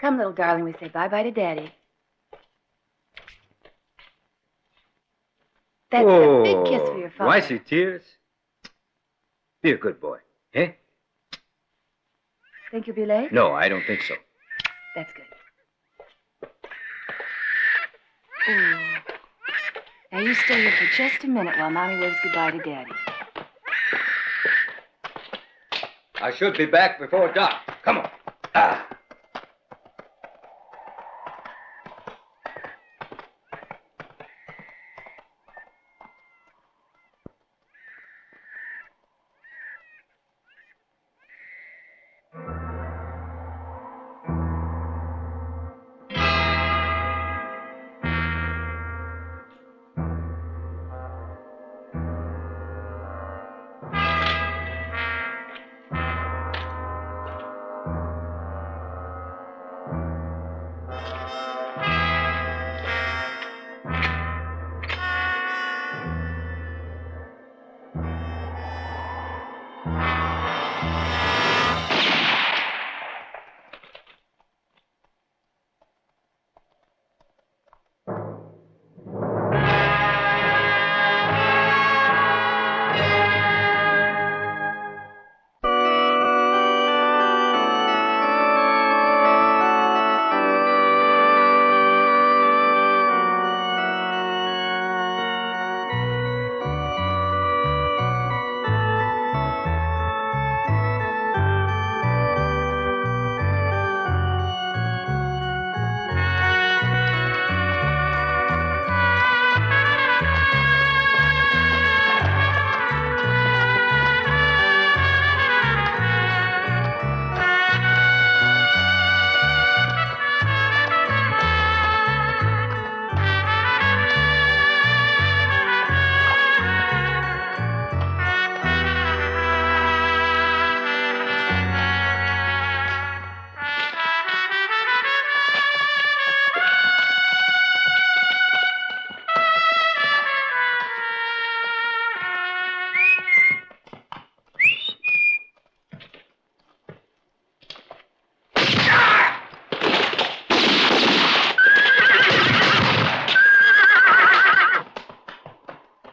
Come, little darling, we say bye-bye to Daddy. That's a big kiss for your father. Do I see tears? Be a good boy, eh? Think you'll be late? No, I don't think so. That's good. Ooh. Now, you stay here for just a minute while Mommy waves goodbye to Daddy. I should be back before dark. Come on. Ah.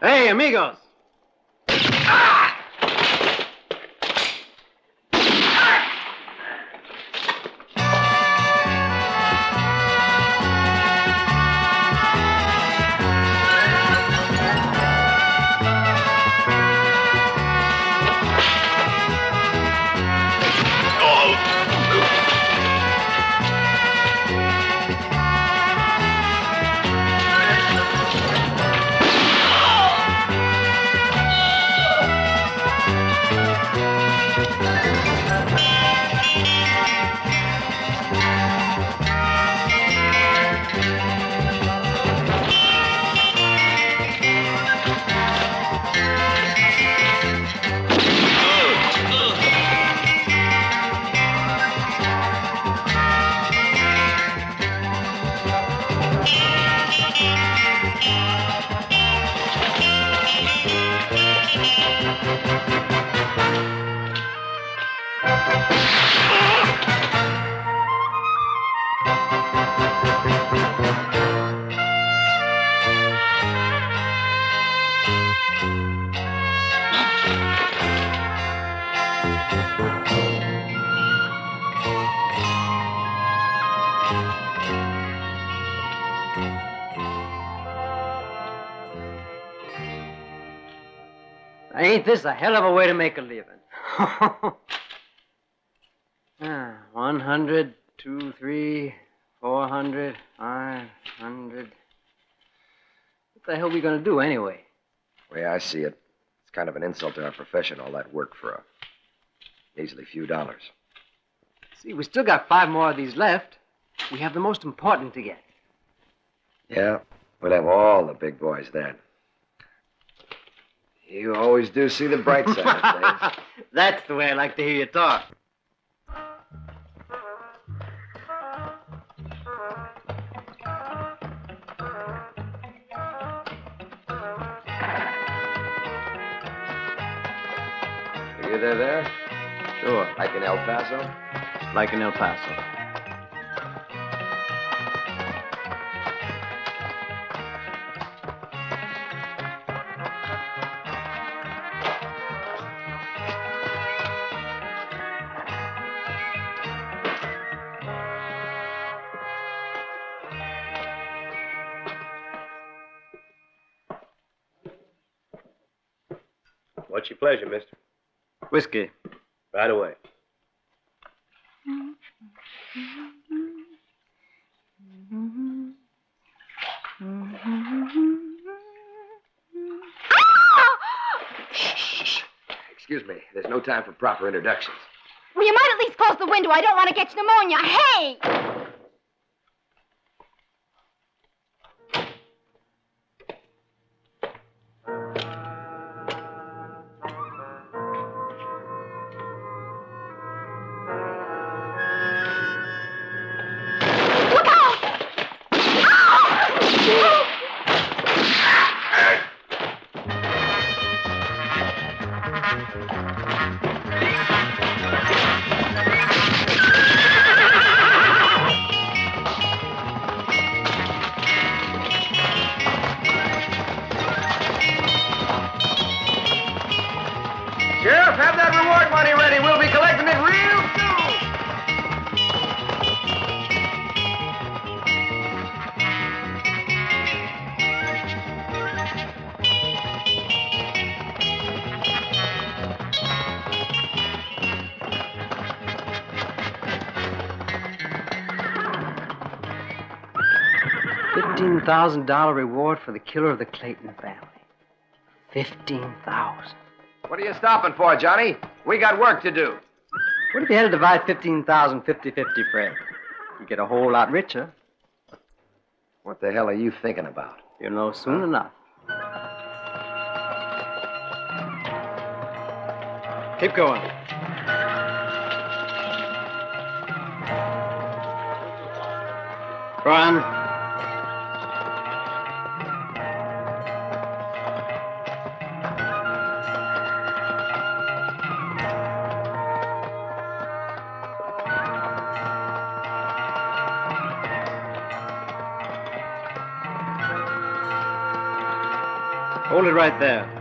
Hey, amigos. Ain't this a hell of a way to make a living? 100, 2, 3, 400, 500. What the hell are we going to do anyway? The way I see it, it's kind of an insult to our profession, all that work for a measly few dollars. See, we still got 5 more of these left. We have the most important to get. Yeah, we'll have all the big boys then. You always do see the bright side of things. That's the way I like to hear you talk. See they're there? Sure. Like in El Paso? Like in El Paso. What's your pleasure, mister? Whiskey. Right away. Shh. Excuse me. There's no time for proper introductions. Well, you might at least close the window. I don't want to catch pneumonia. Hey! Look out! Sheriff, have that reward money ready. We'll be collecting it real soon. $15,000 reward for the killer of the Clayton family. 15,000. What are you stopping for, Johnny? We got work to do. What if you had to divide 15,000 50-50, Fred? You get a whole lot richer. What the hell are you thinking about? You'll know soon enough. Keep going. Run. Hold it right there.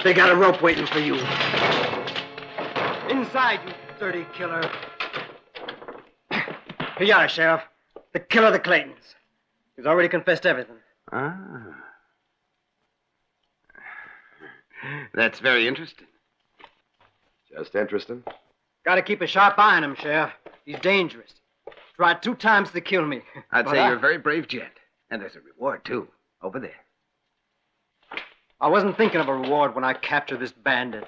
They got a rope waiting for you. Inside, you dirty killer. Here you are, Sheriff. The killer of the Claytons. He's already confessed everything. Ah. That's very interesting. Just interesting. Got to keep a sharp eye on him, Sheriff. He's dangerous. Tried 2 times to kill me. I'd But say you're a very brave gent. And there's a reward, too, over there. I wasn't thinking of a reward when I captured this bandit.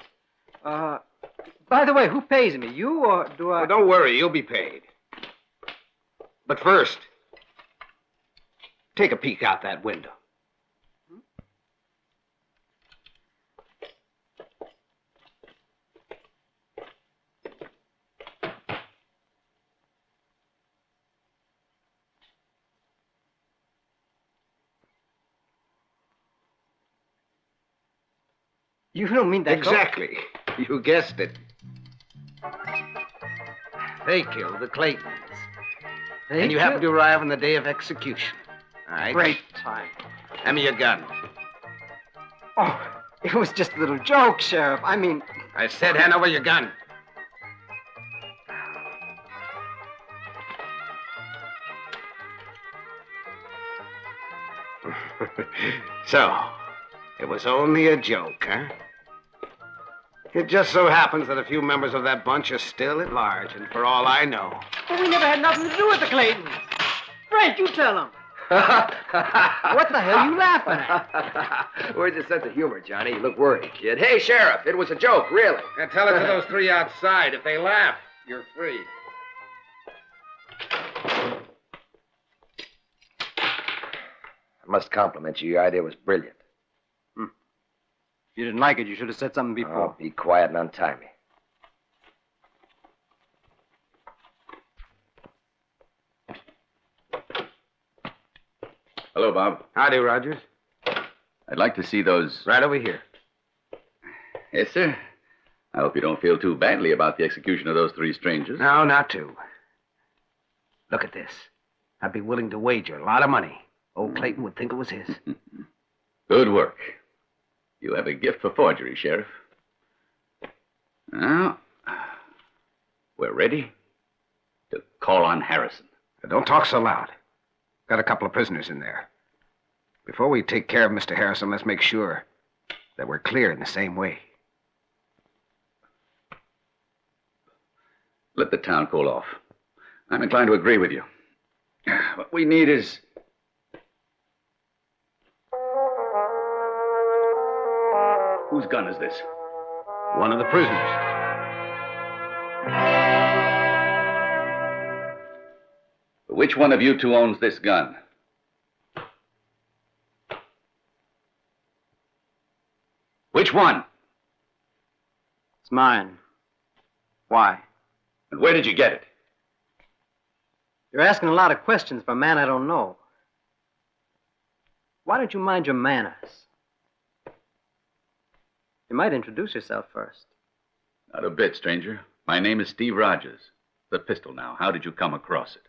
By the way, who pays me? You or do I... Well, don't worry, you'll be paid. But first, take a peek out that window. You don't mean that... Exactly. You guessed it. They killed the Claytons. And you happen to arrive on the day of execution. All right? Great time. Hand me your gun. Oh, it was just a little joke, Sheriff. I mean... I said hand over your gun. So, it was only a joke, huh? It just so happens that a few members of that bunch are still at large, and for all I know... But we never had nothing to do with the Claytons. Fred, you tell them. What the hell are you laughing at? Where's your sense of humor, Johnny? You look worried, kid. Hey, Sheriff, it was a joke, really. And tell it to those 3 outside. If they laugh, you're free. I must compliment you. Your idea was brilliant. If you didn't like it, you should have said something before. Oh, be quiet and untie me. Hello, Bob. Howdy, Rogers. I'd like to see those... Right over here. Yes, sir. I hope you don't feel too badly about the execution of those 3 strangers. No, not two. Look at this. I'd be willing to wager a lot of money. Old Clayton would think it was his. Good work. You have a gift for forgery, Sheriff. Now, we're ready to call on Harrison. Now, don't talk so loud. Got a couple of prisoners in there. Before we take care of Mr. Harrison, let's make sure that we're clear in the same way. Let the town cool off. I'm inclined to agree with you. What we need is... Whose gun is this? One of the prisoners. Which one of you 2 owns this gun? Which one? It's mine. Why? And where did you get it? You're asking a lot of questions for a man I don't know. Why don't you mind your manners? You might introduce yourself first. Not a bit, stranger. My name is Steve Rogers. The pistol now. How did you come across it?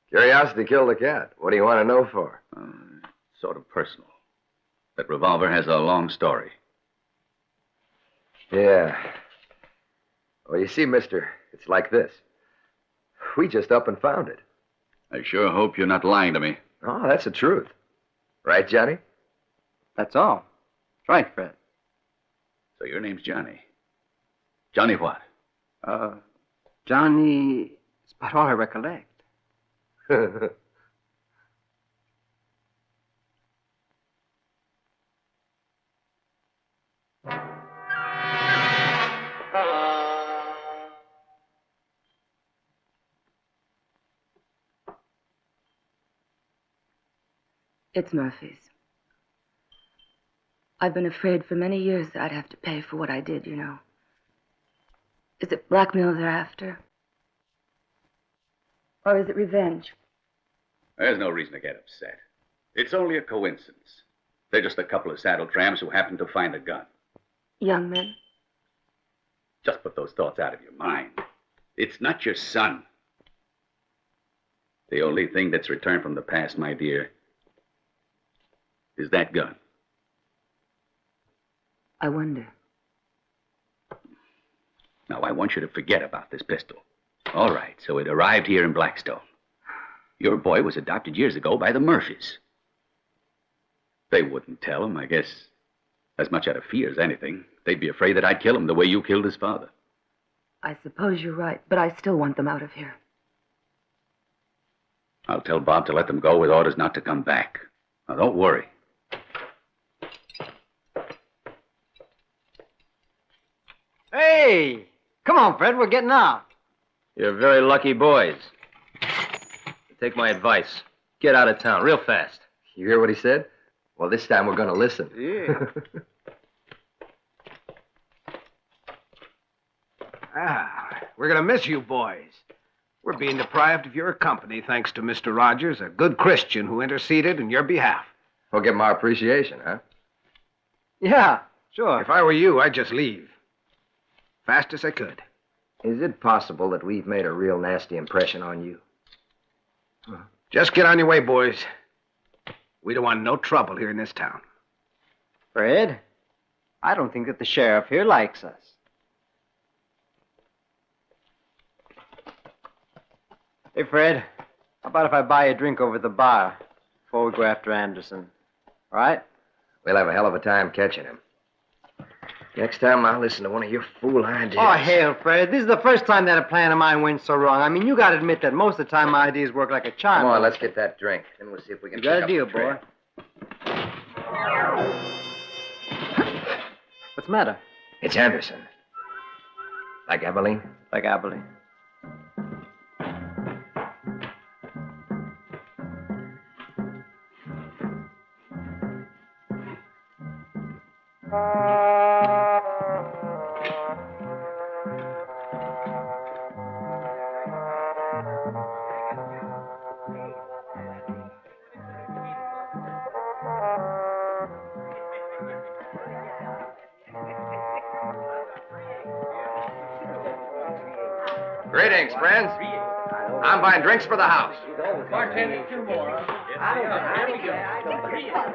Curiosity killed the cat. What do you want to know for? Sort of personal. That revolver has a long story. Yeah. Well, you see, mister, it's like this. We just up and found it. I sure hope you're not lying to me. Oh, that's the truth. Right, Johnny? That's all. That's right, Fred. So your name's Johnny. Johnny what? Johnny... It's about all I recollect. It's Murphy's. I've been afraid for many years that I'd have to pay for what I did, you know. Is it blackmail they're after? Or is it revenge? There's no reason to get upset. It's only a coincidence. They're just a couple of saddle tramps who happened to find a gun. Young men? Just put those thoughts out of your mind. It's not your son. The only thing that's returned from the past, my dear, is that gun. I wonder. Now, I want you to forget about this pistol. All right, so it arrived here in Blackstone. Your boy was adopted years ago by the Murphys. They wouldn't tell him, I guess, as much out of fear as anything. They'd be afraid that I'd kill him the way you killed his father. I suppose you're right, but I still want them out of here. I'll tell Bob to let them go with orders not to come back. Now, don't worry. Hey! Come on, Fred, we're getting out. You're very lucky boys. Take my advice. Get out of town real fast. You hear what he said? Well, this time we're going to listen. Yeah. We're going to miss you boys. We're being deprived of your company thanks to Mr. Rogers, a good Christian who interceded in your behalf. We'll give him our appreciation, huh? Yeah, sure. If I were you, I'd just leave. Fast as I could. Is it possible that we've made a real nasty impression on you? Just get on your way, boys. We don't want no trouble here in this town. Fred, I don't think that the sheriff here likes us. Hey, Fred, how about if I buy you a drink over at the bar before we go after Anderson? All right? We'll have a hell of a time catching him. Next time, I'll listen to one of your fool ideas. Oh, hell, Fred. This is the first time that a plan of mine went so wrong. I mean, you got to admit that most of the time my ideas work like a charm. Come on, let's get that drink. Then we'll see if we can You got pick a up deal, the trail. boy. What's the matter? It's Anderson. Like Abilene? Like Abilene. Greetings, friends. I'm buying drinks for the house. Marchent, 2 more. You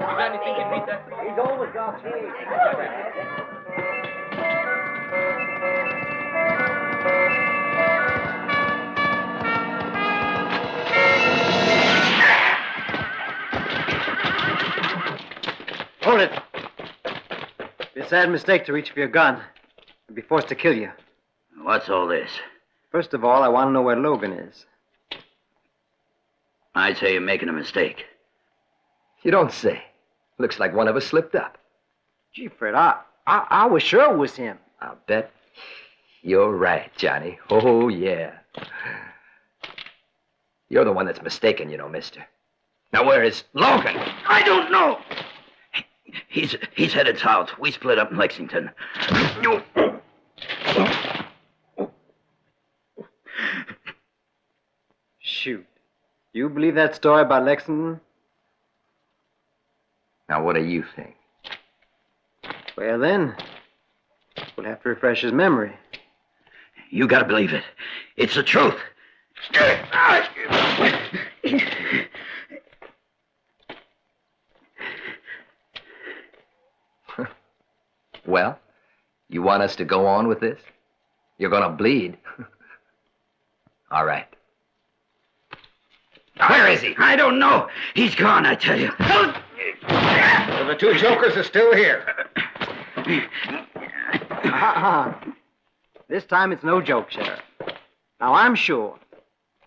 got anything to beat that? He's always got Hold it. It'd be a sad mistake to reach for your gun. I'd be forced to kill you. What's all this? First of all, I want to know where Logan is. I'd say you're making a mistake. You don't say. Looks like one of us slipped up. Gee, Fred, I was sure it was him. I'll bet you're right, Johnny. Oh, yeah. You're the one that's mistaken, you know, mister. Now, where is Logan? I don't know. He's headed south. We split up in Lexington. Shoot. You believe that story about Lexington? Now, what do you think? Well, then, we'll have to refresh his memory. You gotta believe it. It's the truth. Well, you want us to go on with this? You're gonna bleed. All right. Where is he? I don't know. He's gone, I tell you. Well, the 2 jokers are still here. This time it's no joke, Sheriff. Now, I'm sure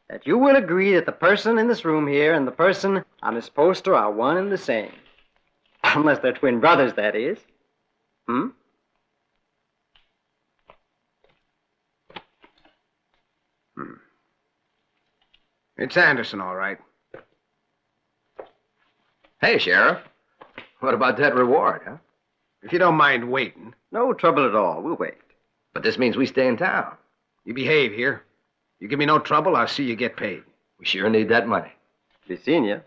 that you will agree that the person in this room here and the person on this poster are one and the same. Unless they're twin brothers, that is. Hmm? It's Anderson, all right. Hey, Sheriff. What about that reward, huh? If you don't mind waiting. No trouble at all. We'll wait. But this means we stay in town. You behave here. You give me no trouble, I'll see you get paid. We sure need that money. Be seeing you.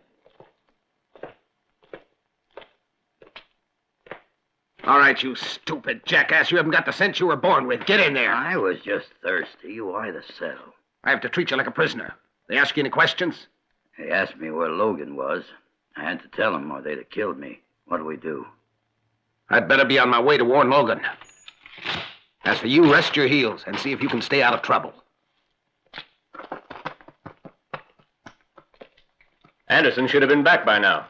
All right, you stupid jackass. You haven't got the sense you were born with. Get in there. I was just thirsty. Why the settle? I have to treat you like a prisoner. They ask you any questions? He asked me where Logan was. I had to tell him or they'd have killed me. What do we do? I'd better be on my way to warn Logan. As for you, rest your heels and see if you can stay out of trouble. Anderson should have been back by now.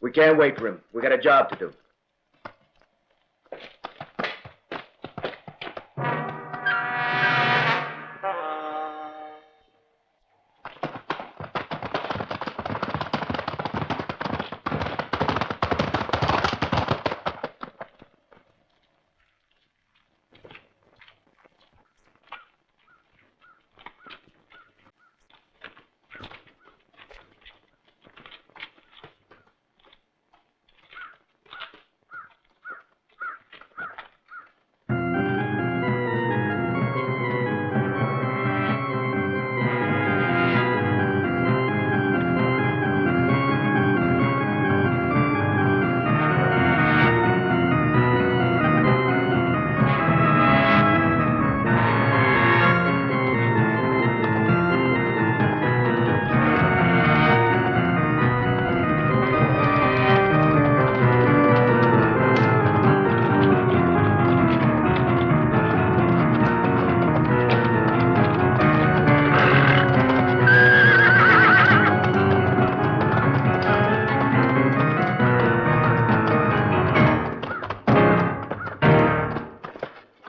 We can't wait for him. We got a job to do.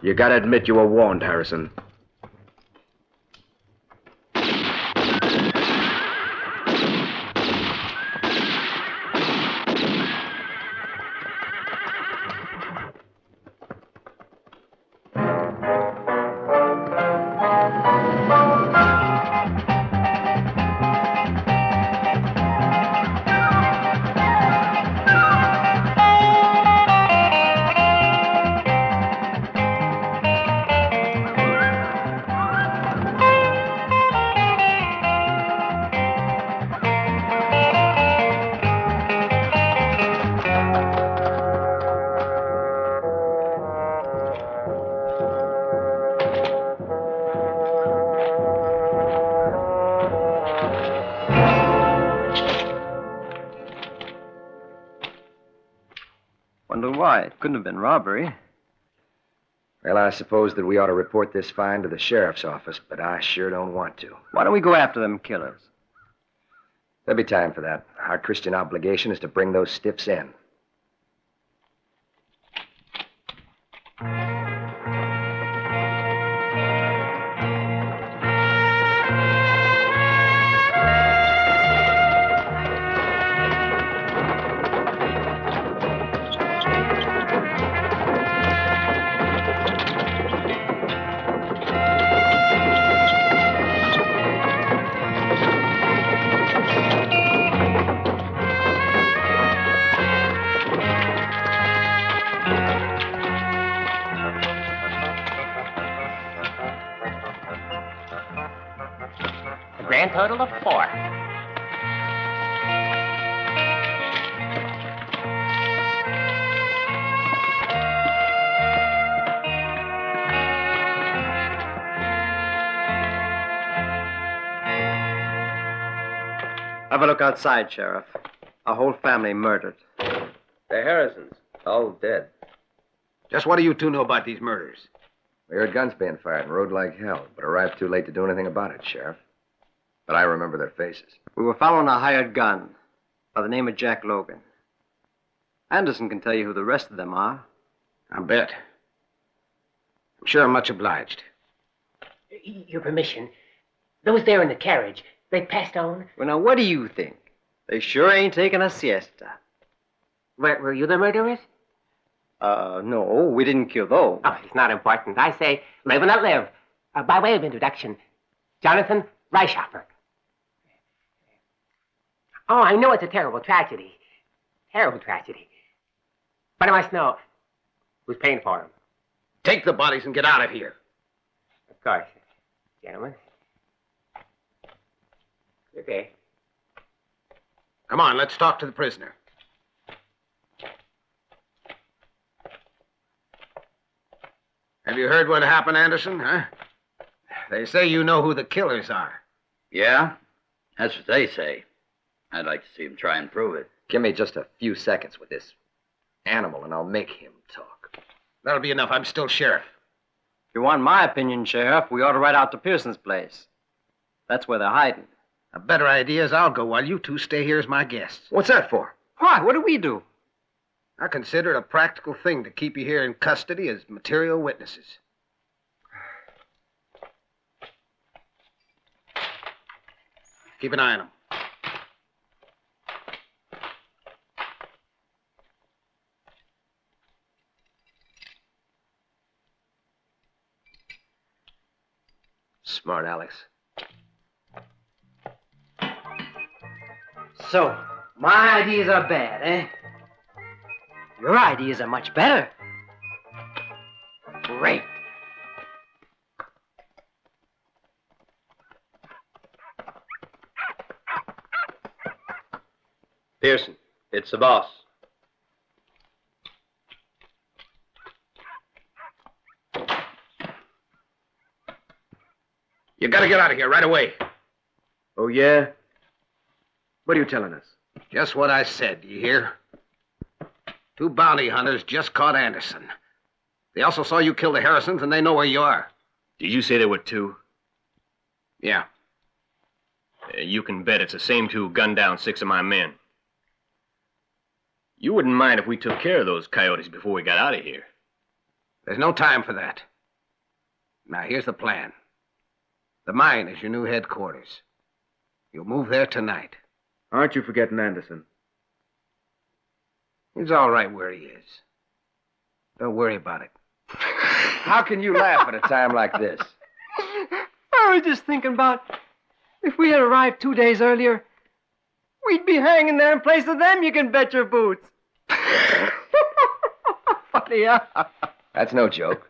You gotta admit you were warned, Harrison. Wonder why. It couldn't have been robbery. Well, I suppose that we ought to report this find to the sheriff's office, but I sure don't want to. Why don't we go after them killers? There'll be time for that. Our Christian obligation is to bring those stiffs in. Grand total of 4. Have a look outside, Sheriff. A whole family murdered. The Harrisons, all dead. Just what do you two know about these murders? We heard guns being fired and rode like hell, but arrived too late to do anything about it, Sheriff. But I remember their faces. We were following a hired gun by the name of Jack Logan. Anderson can tell you who the rest of them are. I bet. I'm sure I'm much obliged. Your permission. Those there in the carriage, they passed on? Well, now, what do you think? They sure ain't taking a siesta. Were you the murderers? No, we didn't kill those. Oh, it's not important. I say, live and let live. By way of introduction, Jonathan Reichhoffer. Oh, I know it's a terrible tragedy. Terrible tragedy. But I must know who's paying for them. Take the bodies and get out of here. Of course, gentlemen. Okay. Come on, let's talk to the prisoner. Have you heard what happened, Anderson, huh? They say you know who the killers are. Yeah? That's what they say. I'd like to see him try and prove it. Give me just a few seconds with this animal, and I'll make him talk. That'll be enough. I'm still sheriff. If you want my opinion, Sheriff, we ought to ride out to Pearson's place. That's where they're hiding. A better idea is I'll go while you two stay here as my guests. What's that for? Why? What do we do? I consider it a practical thing to keep you here in custody as material witnesses. Keep an eye on them. Smart, Alex. So, my ideas are bad, eh? Your ideas are much better. Great. Pearson, it's the boss. You gotta get out of here right away. Oh, yeah? What are you telling us? Just what I said, do you hear? 2 bounty hunters just caught Anderson. They also saw you kill the Harrisons, and they know where you are. Did you say there were 2? Yeah. You can bet it's the same 2 who gunned down 6 of my men. You wouldn't mind if we took care of those coyotes before we got out of here. There's no time for that. Now, here's the plan. The mine is your new headquarters. You'll move there tonight. Aren't you forgetting Anderson? He's all right where he is. Don't worry about it. How can you laugh at a time like this? I was just thinking about if we had arrived 2 days earlier, we'd be hanging there in place of them, you can bet your boots. Funny, huh? That's no joke.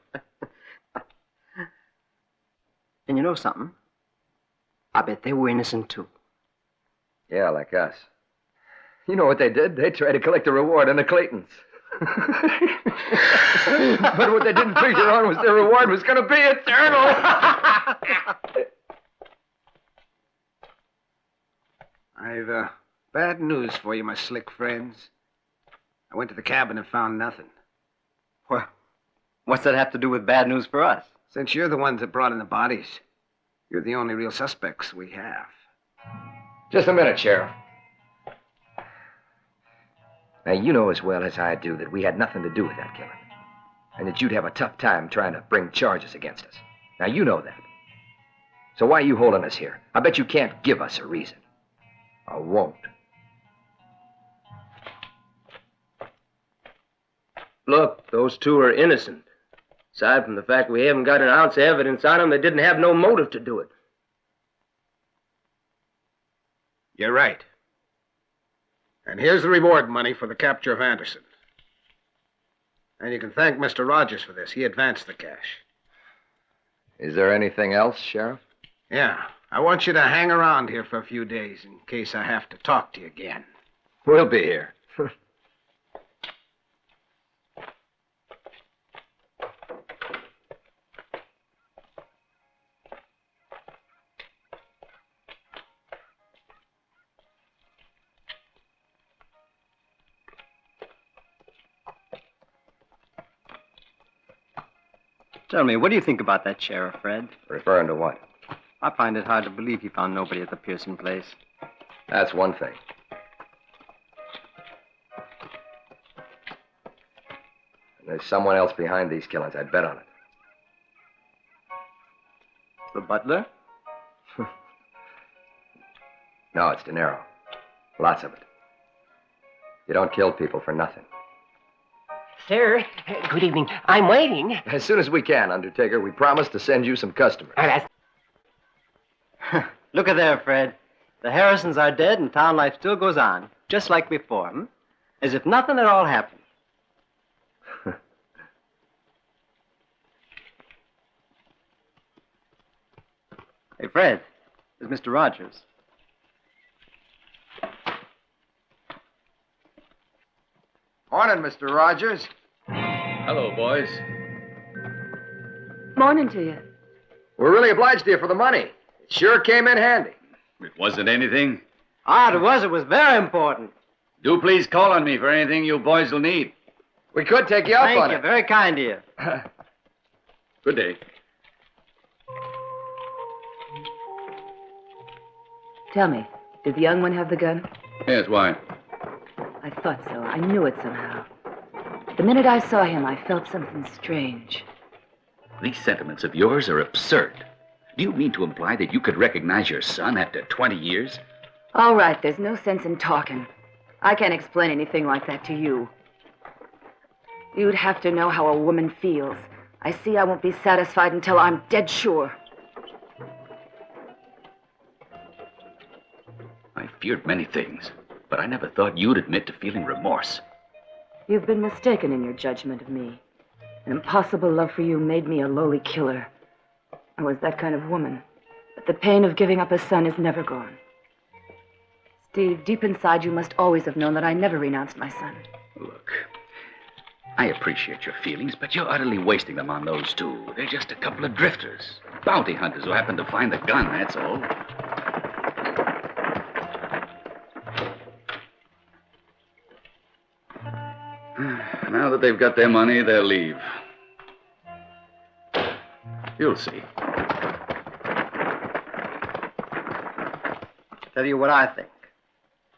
And you know something? I bet they were innocent, too. Yeah, like us. You know what they did? They tried to collect a reward on the Claytons. But what they didn't figure on was their reward was going to be eternal. I've bad news for you, my slick friends. I went to the cabin and found nothing. Well, what's that have to do with bad news for us? Since you're the ones that brought in the bodies, you're the only real suspects we have. Just a minute, Sheriff. Now, you know as well as I do that we had nothing to do with that killing. And that you'd have a tough time trying to bring charges against us. Now, you know that. So why are you holding us here? I bet you can't give us a reason. Or won't. Look, those two are innocent. Aside from the fact we haven't got an ounce of evidence on them, they didn't have no motive to do it. You're right. And here's the reward money for the capture of Anderson. And you can thank Mr. Rogers for this. He advanced the cash. Is there anything else, Sheriff? Yeah. I want you to hang around here for a few days in case I have to talk to you again. We'll be here. Tell me, what do you think about that sheriff, Fred? Referring to what? I find it hard to believe he found nobody at the Pearson place. That's one thing. And there's someone else behind these killings. I'd bet on it. The butler? No, it's dinero. Lots of it. You don't kill people for nothing. Sir, good evening. I'm waiting. As soon as we can, Undertaker, we promise to send you some customers. Look at there, Fred. The Harrisons are dead and town life still goes on, just like before, hmm? As if nothing at all happened. Hey, Fred, there's Mr. Rogers. Morning, Mr. Rogers. Hello, boys. Morning to you. We're really obliged to you for the money. It sure came in handy. It wasn't anything. Ah, it was very important. Do please call on me for anything you boys will need. We could take you up Thank on you, it. very kind of you. Good day. Tell me, did the young one have the gun? Yes, why? I thought so. I knew it somehow. The minute I saw him, I felt something strange. These sentiments of yours are absurd. Do you mean to imply that you could recognize your son after 20 years? All right, there's no sense in talking. I can't explain anything like that to you. You'd have to know how a woman feels. I see I won't be satisfied until I'm dead sure. I feared many things, but I never thought you'd admit to feeling remorse. You've been mistaken in your judgment of me. An impossible love for you made me a lowly killer. I was that kind of woman. But the pain of giving up a son is never gone. Steve, deep inside you must always have known that I never renounced my son. Look, I appreciate your feelings, but you're utterly wasting them on those two. They're just a couple of drifters. Bounty hunters who happen to find the gun, that's all. Now that they've got their money, they'll leave. You'll see. Tell you what I think.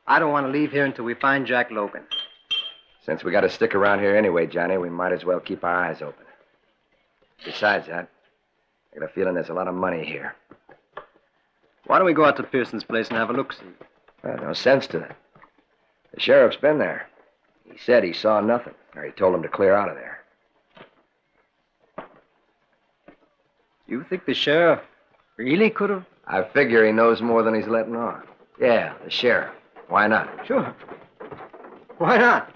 I don't want to leave here until we find Jack Logan. Since we got to stick around here anyway, Johnny, we might as well keep our eyes open. Besides that, I got a feeling there's a lot of money here. Why don't we go out to Pearson's place and have a look-see? Well, no sense to it. The sheriff's been there. He said he saw nothing, or he told him to clear out of there. You think the sheriff really could have? I figure he knows more than he's letting on. Yeah, the sheriff. Why not? Sure. Why not?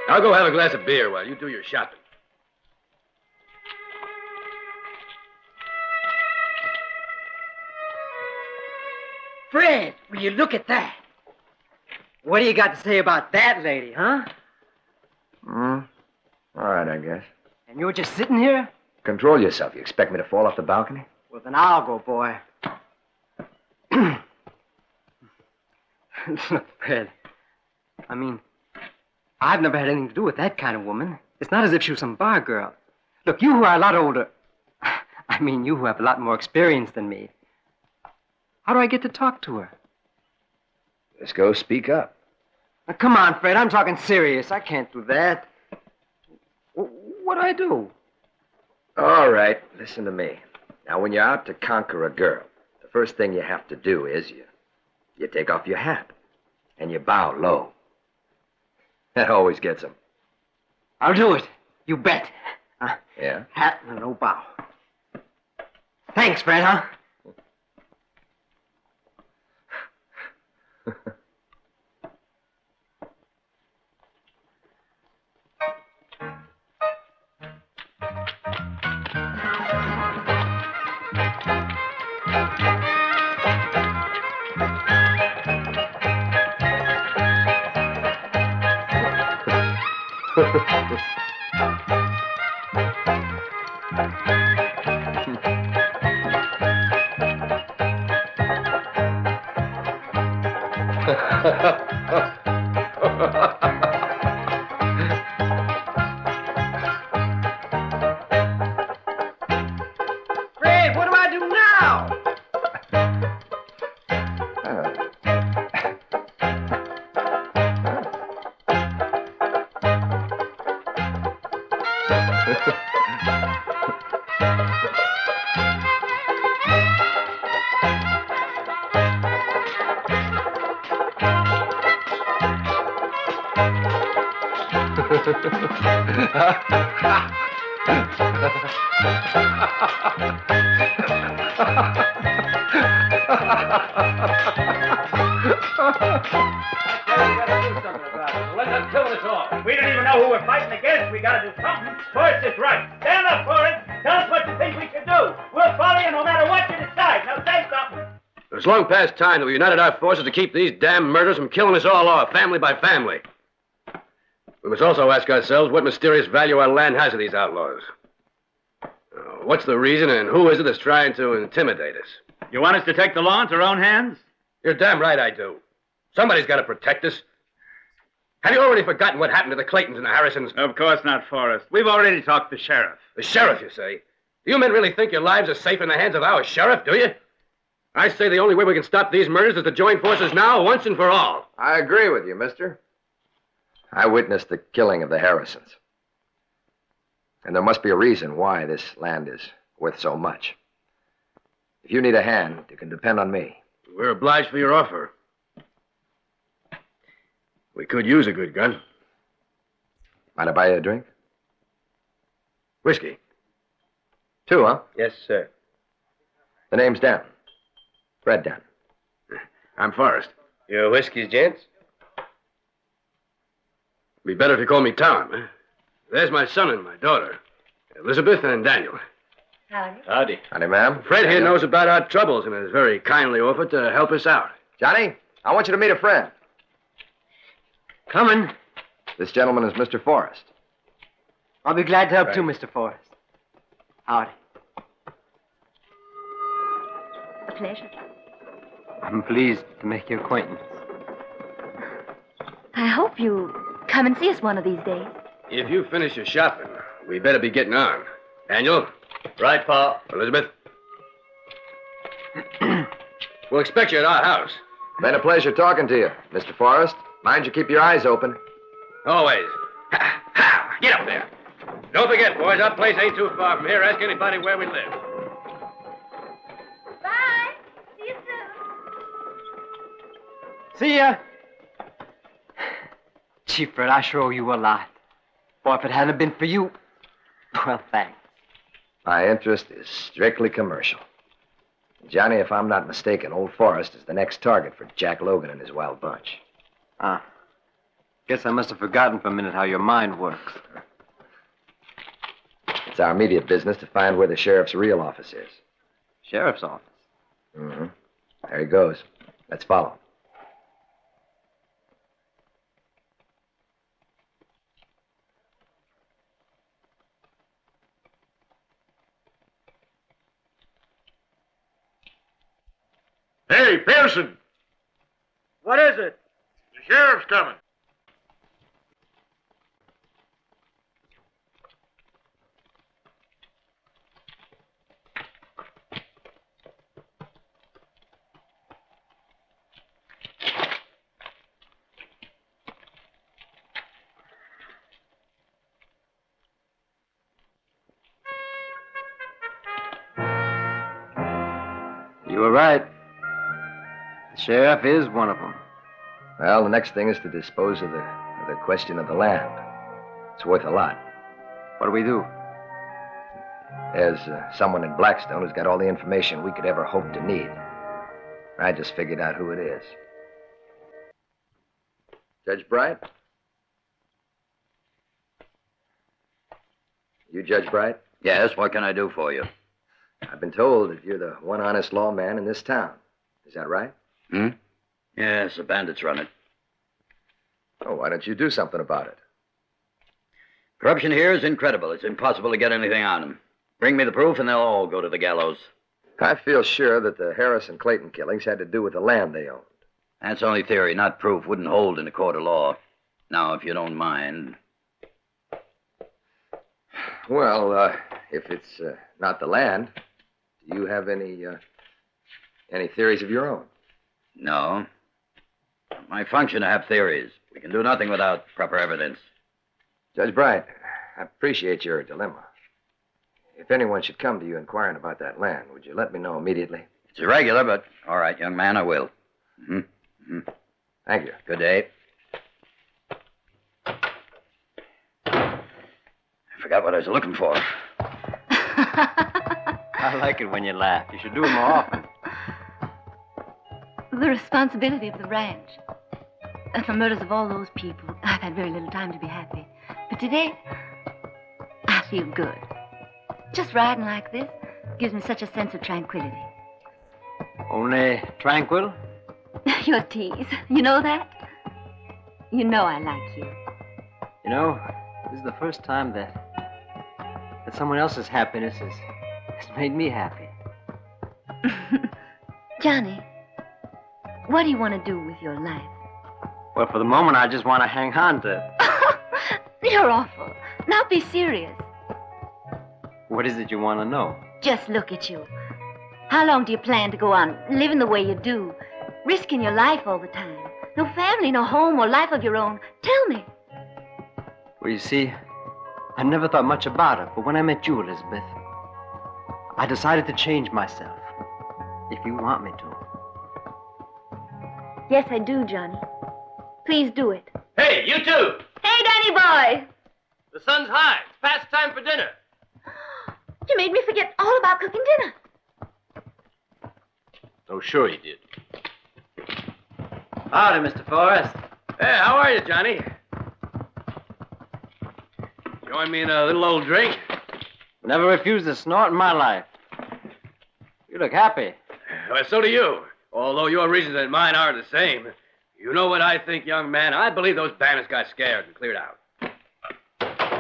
I'll go have a glass of beer while you do your shopping. Fred, will you look at that? What do you got to say about that lady, huh? All right, I guess. And you're just sitting here? Control yourself. You expect me to fall off the balcony? Well, then I'll go, boy. Look, Fred, I mean, I've never had anything to do with that kind of woman. It's not as if she was some bar girl. Look, you who are a lot older, I mean, you who have a lot more experience than me, how do I get to talk to her? Just go speak up. Now, come on, Fred, I'm talking serious. I can't do that. What do I do? All right, listen to me. Now, when you're out to conquer a girl, the first thing you have to do is you take off your hat and you bow low. That always gets them. I'll do it. You bet. Yeah? Hat and no bow. Thanks, Fred, huh? Fred, what do I do now? Let them kill us all. We don't even know who we're fighting against. We gotta do something. First is right. Stand up for it. Tell us what you think we should do. We'll follow you no matter what you decide. Now say something. It's long past time that we united our forces to keep these damn murders from killing us all off, family by family. We must also ask ourselves what mysterious value our land has to these outlaws. What's the reason and who is it that's trying to intimidate us? You want us to take the law into our own hands? You're damn right I do. Somebody's got to protect us. Have you already forgotten what happened to the Claytons and the Harrisons? Of course not, Forrest. We've already talked to the sheriff. The sheriff, you say? Do you men really think your lives are safe in the hands of our sheriff, do you? I say the only way we can stop these murders is to join forces now, once and for all. I agree with you, mister. I witnessed the killing of the Harrisons. And there must be a reason why this land is worth so much. If you need a hand, you can depend on me. We're obliged for your offer. We could use a good gun. Mind I buy you a drink? Whiskey. 2, huh? Yes, sir. The name's Dan. Fred Dan. I'm Forrest. Your whiskeys, gents? Be better if you call me Tom. Huh? There's my son and my daughter, Elizabeth and Daniel. Howdy. Howdy. Howdy, ma'am. Fred here knows about our troubles and has very kindly offered to help us out. Johnny, I want you to meet a friend. Coming. This gentleman is Mr. Forrest. I'll be glad to help Right. too, Mr. Forrest. Howdy. A pleasure. I'm pleased to make your acquaintance. I hope you come and see us one of these days. If you finish your shopping, we better be getting on. Daniel? Right, Pa. Elizabeth? We'll expect you at our house. Been a pleasure talking to you, Mr. Forrest. Mind you keep your eyes open. Always. Ha, ha, get up there. Don't forget, boys, our place ain't too far from here. Ask anybody where we live. Bye. See you soon. See ya. Gee, Fred, I sure owe you a lot. Boy, if it hadn't been for you, well, thanks. My interest is strictly commercial. Johnny, if I'm not mistaken, old Forrest is the next target for Jack Logan and his wild bunch. Guess I must have forgotten for a minute how your mind works. It's our immediate business to find where the sheriff's real office is. Sheriff's office? Mm-hmm. There he goes. Let's follow. Hey, Pearson! What is it? The sheriff's coming. You were right. The sheriff is one of them. Well, the next thing is to dispose of the question of the land. It's worth a lot. What do we do? There's someone in Blackstone who's got all the information we could ever hope to need. I just figured out who it is. Judge Bright? You Judge Bright? Yes, what can I do for you? I've been told that you're the one honest lawman in this town. Is that right? Yes, the bandits run it. Oh, why don't you do something about it? Corruption here is incredible. It's impossible to get anything on them. Bring me the proof and they'll all go to the gallows. I feel sure that the Harris and Clayton killings had to do with the land they owned. That's only theory, not proof. Wouldn't hold in a court of law. Now, if you don't mind... Well, if it's not the land, do you have any theories of your own? No. My function to have theories. We can do nothing without proper evidence. Judge Bright, I appreciate your dilemma. If anyone should come to you inquiring about that land, would you let me know immediately? It's irregular, but all right, young man, I will. Thank you. Good day. I forgot what I was looking for. I like it when you laugh. You should do it more often. The responsibility of the ranch. And the murders of all those people. I've had very little time to be happy. But today, I feel good. Just riding like this gives me such a sense of tranquility. Only tranquil? You're a tease. You know that? You know I like you. You know, this is the first time that someone else's happiness has made me happy. Johnny, what do you want to do with your life? Well, for the moment, I just want to hang on to it. You're awful. Now be serious. What is it you want to know? Just look at you. How long do you plan to go on living the way you do? Risking your life all the time. No family, no home or life of your own. Tell me. Well, you see, I never thought much about it, but when I met you, Elizabeth, I decided to change myself. If you want me to. Yes, I do, Johnny. Please do it. Hey, you two! Hey, Danny boy! The sun's high. It's past time for dinner. You made me forget all about cooking dinner. Oh, sure you did. Howdy, Mr. Forrest. Hey, how are you, Johnny? Join me in a little old drink? Never refused a snort in my life. You look happy. Well, so do you. Although your reasons and mine are the same. You know what I think, young man? I believe those bandits got scared and cleared out.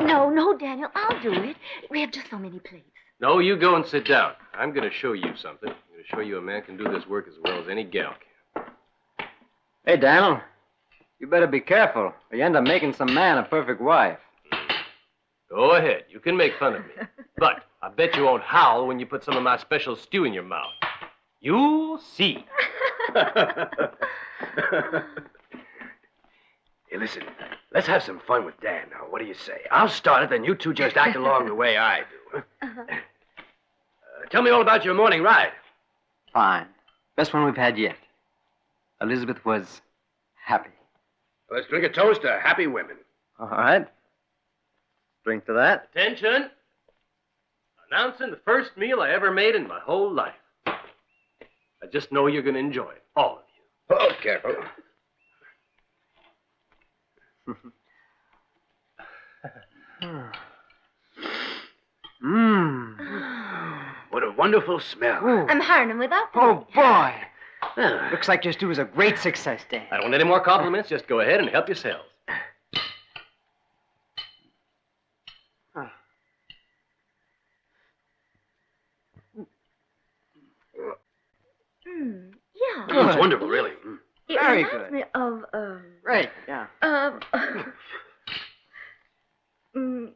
No, Daniel, I'll do it. We have just so many plates. No, you go and sit down. I'm going to show you something. I'm going to show you a man can do this work as well as any gal can. Hey, Daniel, you better be careful, or you end up making some man a perfect wife. Go ahead. You can make fun of me. But I bet you won't howl when you put some of my special stew in your mouth. You'll see. Hey, listen. Let's have some fun with Dan now. What do you say? I'll start it, then you two just act along the way I do. Tell me all about your morning ride. Fine. Best one we've had yet. Elizabeth was happy. Let's drink a toast to happy women. All right. Drink to that. Attention. Announcing the first meal I ever made in my whole life. I just know you're going to enjoy it. All of you. Oh, careful. What a wonderful smell. Ooh. I'm hiring him without pay. Oh, boy. Looks like your stew was a great success, Dan. I don't want any more compliments. Just go ahead and help yourselves. Yeah. Oh, it's wonderful, really. It Very reminds good. me of, Great, yeah. Mm,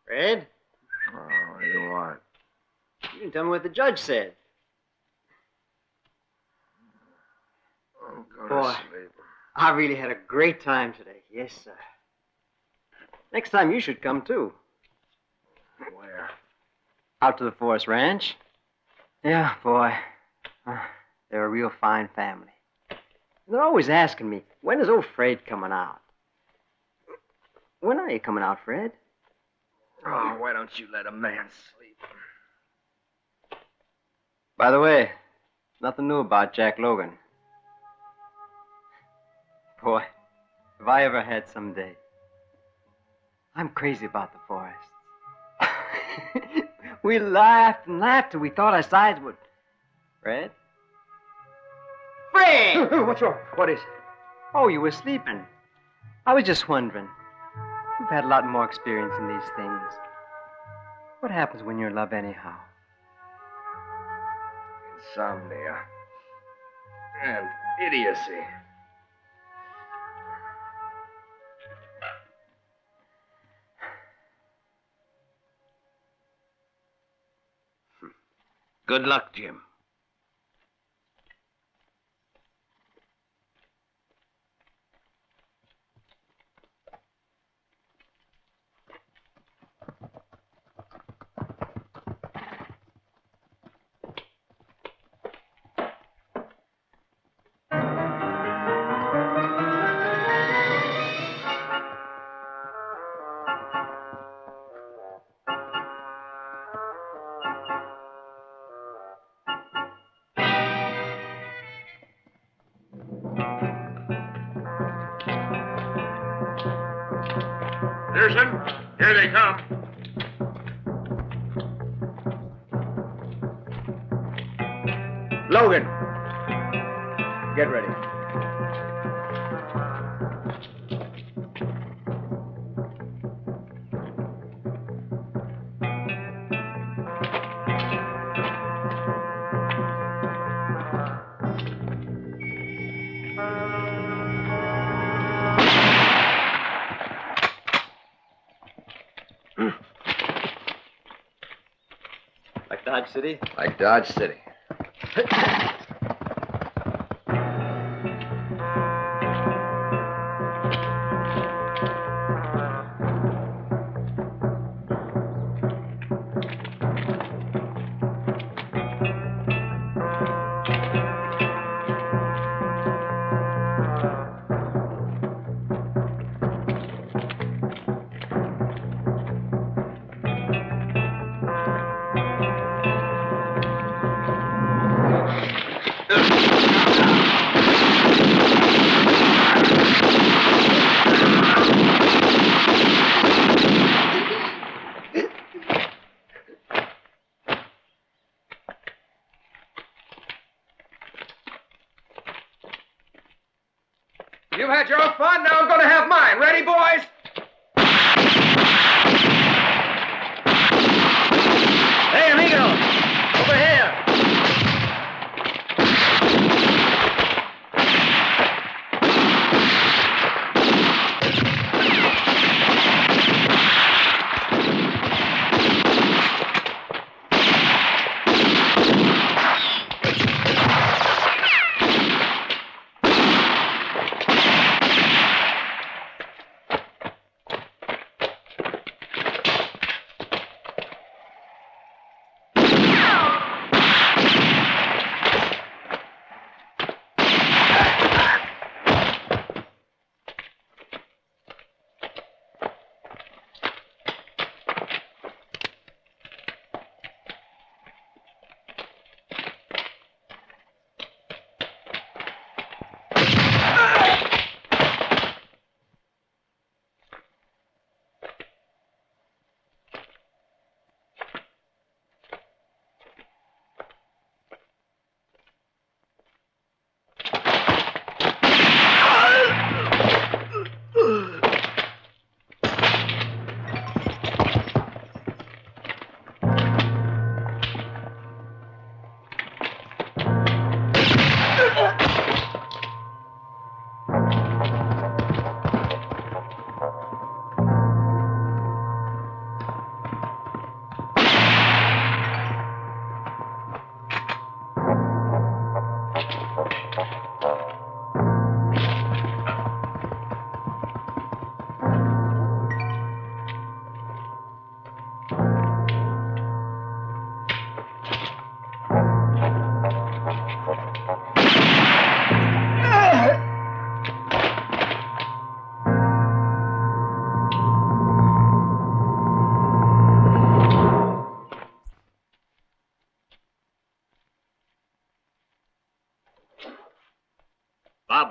Fred, Oh, you want? you didn't tell me what the judge said. Oh, go Boy. to sleep. I really had a great time today. Yes, sir. Next time you should come, too. Where? Out to the Forest Ranch. Yeah, boy. They're a real fine family. They're always asking me, when is old Fred coming out? When are you coming out, Fred? Oh, why don't you let a man sleep? By the way, nothing new about Jack Logan. Boy, if I ever had someday. I'm crazy about the forests. We laughed and laughed till we thought our sides would... Fred? Fred! What's wrong? What is it? Oh, you were sleeping. I was just wondering. You've had a lot more experience in these things. What happens when you're in love anyhow? Insomnia. And idiocy. Good luck, Jim. Pearson, here they come. Logan! Get ready. Like Dodge City? Like Dodge City. You've had your fun, now I'm going to have mine. Ready, boys? Hey, amigo! Over here!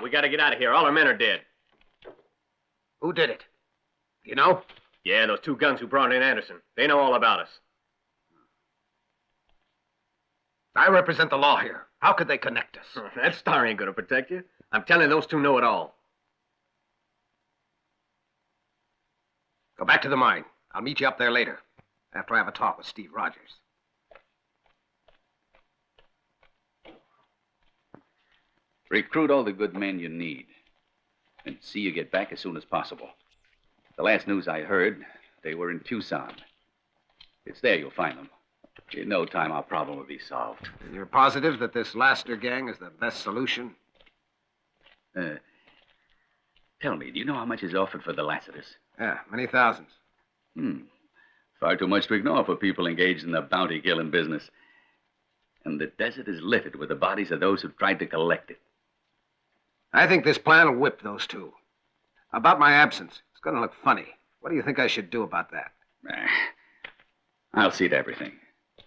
We gotta get out of here. All our men are dead. Who did it? You know? Yeah, those two guns who brought in Anderson. They know all about us. I represent the law here. How could they connect us? That star ain't gonna protect you. I'm telling you, those two know it all. Go back to the mine. I'll meet you up there later, after I have a talk with Steve Rogers. Recruit all the good men you need, and see you get back as soon as possible. The last news I heard, they were in Tucson. It's there you'll find them. In no time, our problem will be solved. You're positive that this Laster gang is the best solution? Tell me, do you know how much is offered for the Lassiters? Yeah, many thousands. Far too much to ignore for people engaged in the bounty-killing business. And the desert is littered with the bodies of those who tried to collect it. I think this plan will whip those two. About my absence, it's going to look funny. What do you think I should do about that? I'll see to everything.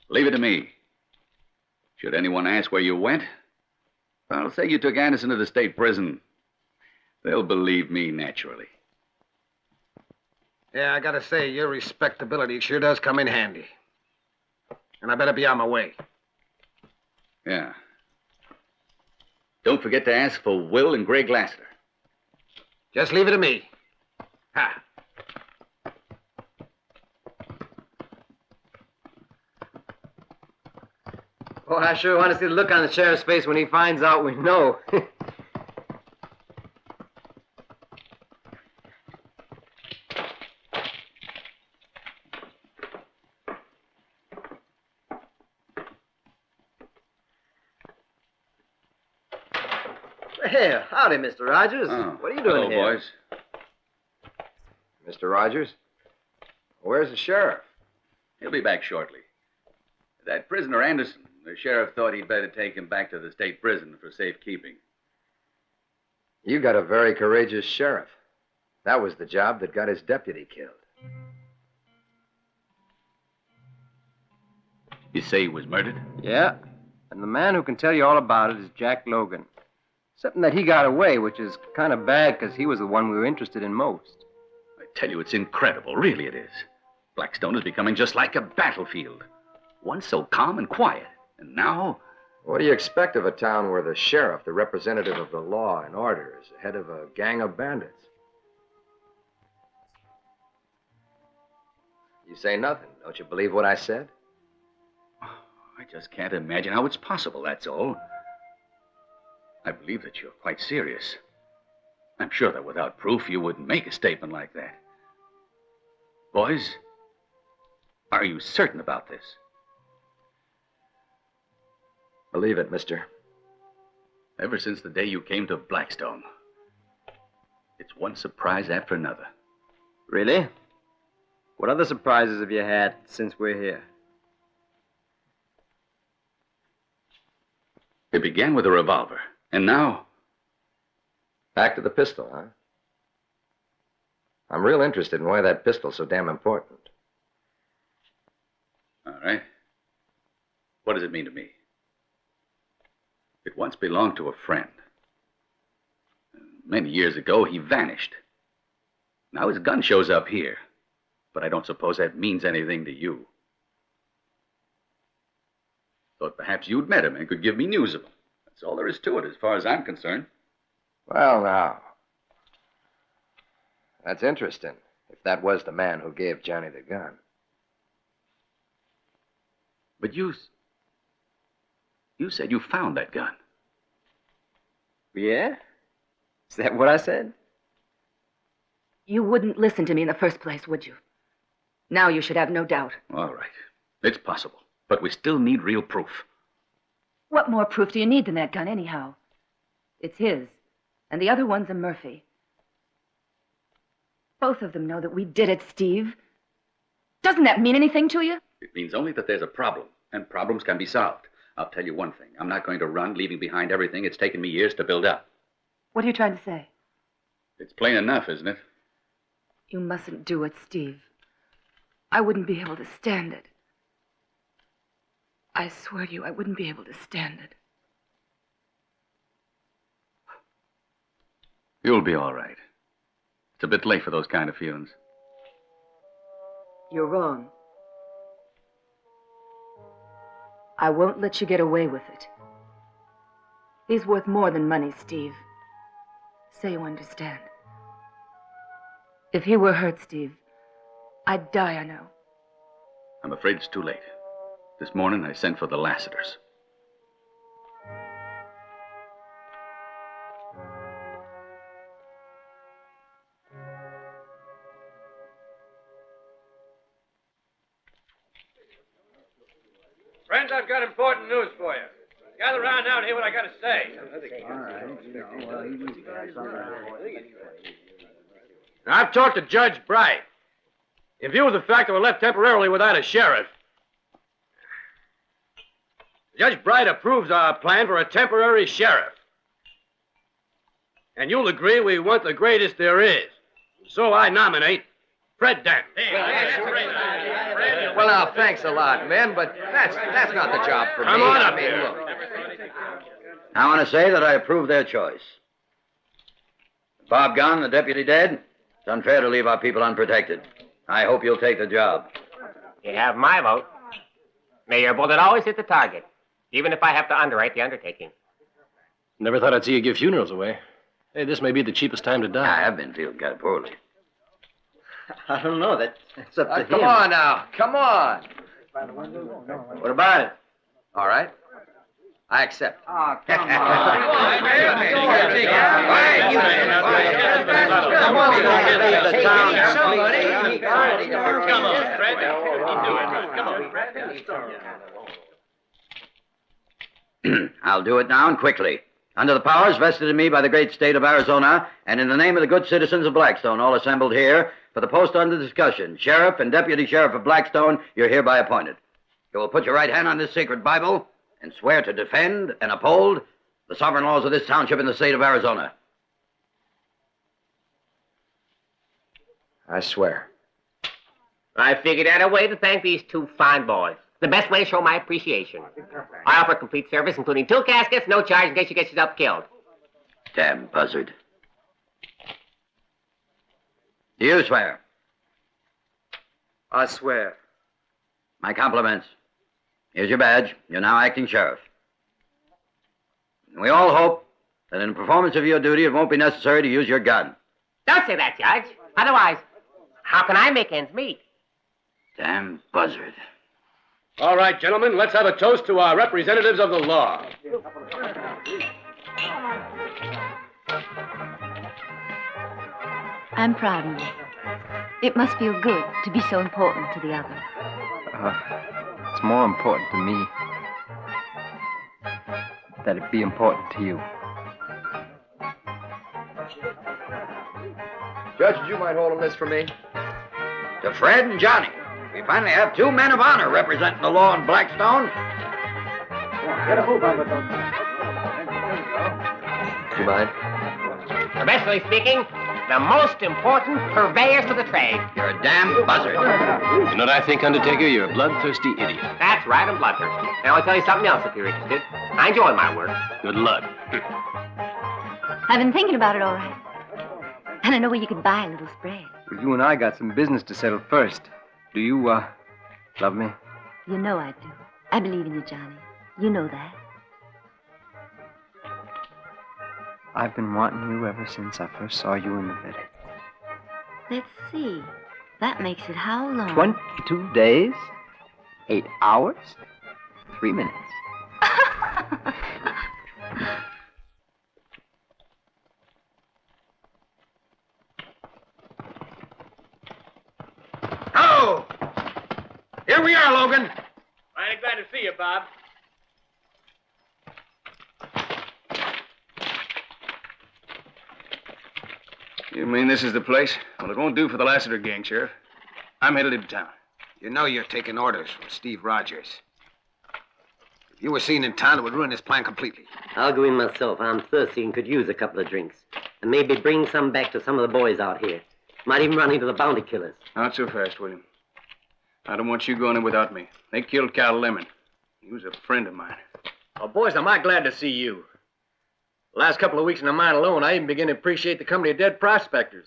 Leave it to me. Should anyone ask where you went, I'll say you took Anderson to the state prison. They'll believe me naturally. Yeah, I gotta say, your respectability sure does come in handy. And I better be on my way. Yeah. Don't forget to ask for Will and Greg Lassiter. Just leave it to me. Ha! Boy, I sure want to see the look on the sheriff's face when he finds out we know. Hey, howdy, Mr. Rogers. Oh, what are you doing hello, here? boys. Mr. Rogers? Where's the sheriff? He'll be back shortly. That prisoner Anderson, the sheriff thought he'd better take him back to the state prison for safekeeping. You got a very courageous sheriff. That was the job that got his deputy killed. You say he was murdered? Yeah, and the man who can tell you all about it is Jack Logan. Something that he got away, which is kind of bad because he was the one we were interested in most. I tell you, it's incredible. Really it is. Blackstone is becoming just like a battlefield. Once so calm and quiet, and now... What do you expect of a town where the sheriff, the representative of the law and order, is the head of a gang of bandits? You say nothing. Don't you believe what I said? I just can't imagine how it's possible, that's all. I believe that you're quite serious. I'm sure that without proof, you wouldn't make a statement like that. Boys, are you certain about this? Believe it, mister. Ever since the day you came to Blackstone, it's one surprise after another. Really? What other surprises have you had since we're here? It began with a revolver, and now... Back to the pistol, huh? I'm real interested in why that pistol's so damn important. All right. What does it mean to me? It once belonged to a friend. Many years ago, he vanished. Now his gun shows up here, but I don't suppose that means anything to you. Thought perhaps you'd met him and could give me news of him. That's all there is to it, as far as I'm concerned. Well, now. That's interesting, if that was the man who gave Johnny the gun. But you said you found that gun. Yeah? Is that what I said? You wouldn't listen to me in the first place, would you? Now you should have no doubt. All right. It's possible. But we still need real proof. What more proof do you need than that gun, anyhow? It's his, and the other one's a Murphy. Both of them know that we did it, Steve. Doesn't that mean anything to you? It means only that there's a problem, and problems can be solved. I'll tell you one thing. I'm not going to run, leaving behind everything it's taken me years to build up. What are you trying to say? It's plain enough, isn't it? You mustn't do it, Steve. I wouldn't be able to stand it. I swear to you, I wouldn't be able to stand it. You'll be all right. It's a bit late for those kind of feelings. You're wrong. I won't let you get away with it. He's worth more than money, Steve. Say you understand. If he were hurt, Steve, I'd die, I know. I'm afraid it's too late. This morning I sent for the Lassiters. Friends, I've got important news for you. Gather around now and hear what I got to say. Now, I've talked to Judge Bright. In view of the fact that we're left temporarily without a sheriff, Judge Bright approves our plan for a temporary sheriff. And you'll agree we want the greatest there is. So I nominate Fred Dent. Well, now, thanks a lot, men, but that's not the job for me. Come on up I mean, here. look. I want to say that I approve their choice. Bob gone, the deputy dead. It's unfair to leave our people unprotected. I hope you'll take the job. You have my vote. May your bullet always hit the target, even if I have to underwrite the undertaking. Never thought I'd see you give funerals away. Hey, this may be the cheapest time to die. I have been feeling kind of poorly. I don't know. That's up to him. Come on now. Come on. What about it? All right. I accept. Oh, come on. I'll do it now and quickly. Under the powers vested in me by the great state of Arizona, and in the name of the good citizens of Blackstone, all assembled here, for the post under discussion, Sheriff and Deputy Sheriff of Blackstone, you're hereby appointed. You will put your right hand on this sacred Bible and swear to defend and uphold the sovereign laws of this township in the state of Arizona. I swear. I figured out a way to thank these two fine boys. The best way to show my appreciation. I offer complete service, including 2 caskets, no charge in case you get yourself killed. Damn buzzard. Do you swear? I swear. My compliments. Here's your badge. You're now acting sheriff. We all hope that in the performance of your duty, it won't be necessary to use your gun. Don't say that, Judge. Otherwise, how can I make ends meet? Damn buzzard. All right, gentlemen, let's have a toast to our representatives of the law. I'm proud of you. It must feel good to be so important to the others. It's more important to me that it be important to you. Judge, would you mind holding this for me? To Fred and Johnny, we finally have 2 men of honor representing the law in Blackstone. Get a move on with those. Do you mind? Professionally speaking, the most important purveyors of the trade. You're a damn buzzard. You know what I think, Undertaker? You're a bloodthirsty idiot. That's right, I'm bloodthirsty. Now I'll tell you something else if you're interested. I enjoy my work. Good luck. I've been thinking about it all right. And I know where you can buy a little spread. Well, you and I got some business to settle first. Do you, love me? You know I do. I believe in you, Johnny. You know that. I've been wanting you ever since I first saw you in the village. Let's see. That makes it how long? 22 days, 8 hours, 3 minutes. Oh! Here we are, Logan. Mighty glad to see you, Bob. You mean this is the place? Well, it won't do for the Lassiter gang, Sheriff. I'm headed into town. You know you're taking orders from Steve Rogers. If you were seen in town, it would ruin his plan completely. I'll go in myself. I'm thirsty and could use a couple of drinks. And maybe bring some back to some of the boys out here. Might even run into the bounty killers. Not so fast, William. I don't want you going in without me. They killed Cal Lemon. He was a friend of mine. Well, boys, I'm mighty glad to see you. The last couple of weeks in the mine alone, I even begin to appreciate the company of dead prospectors.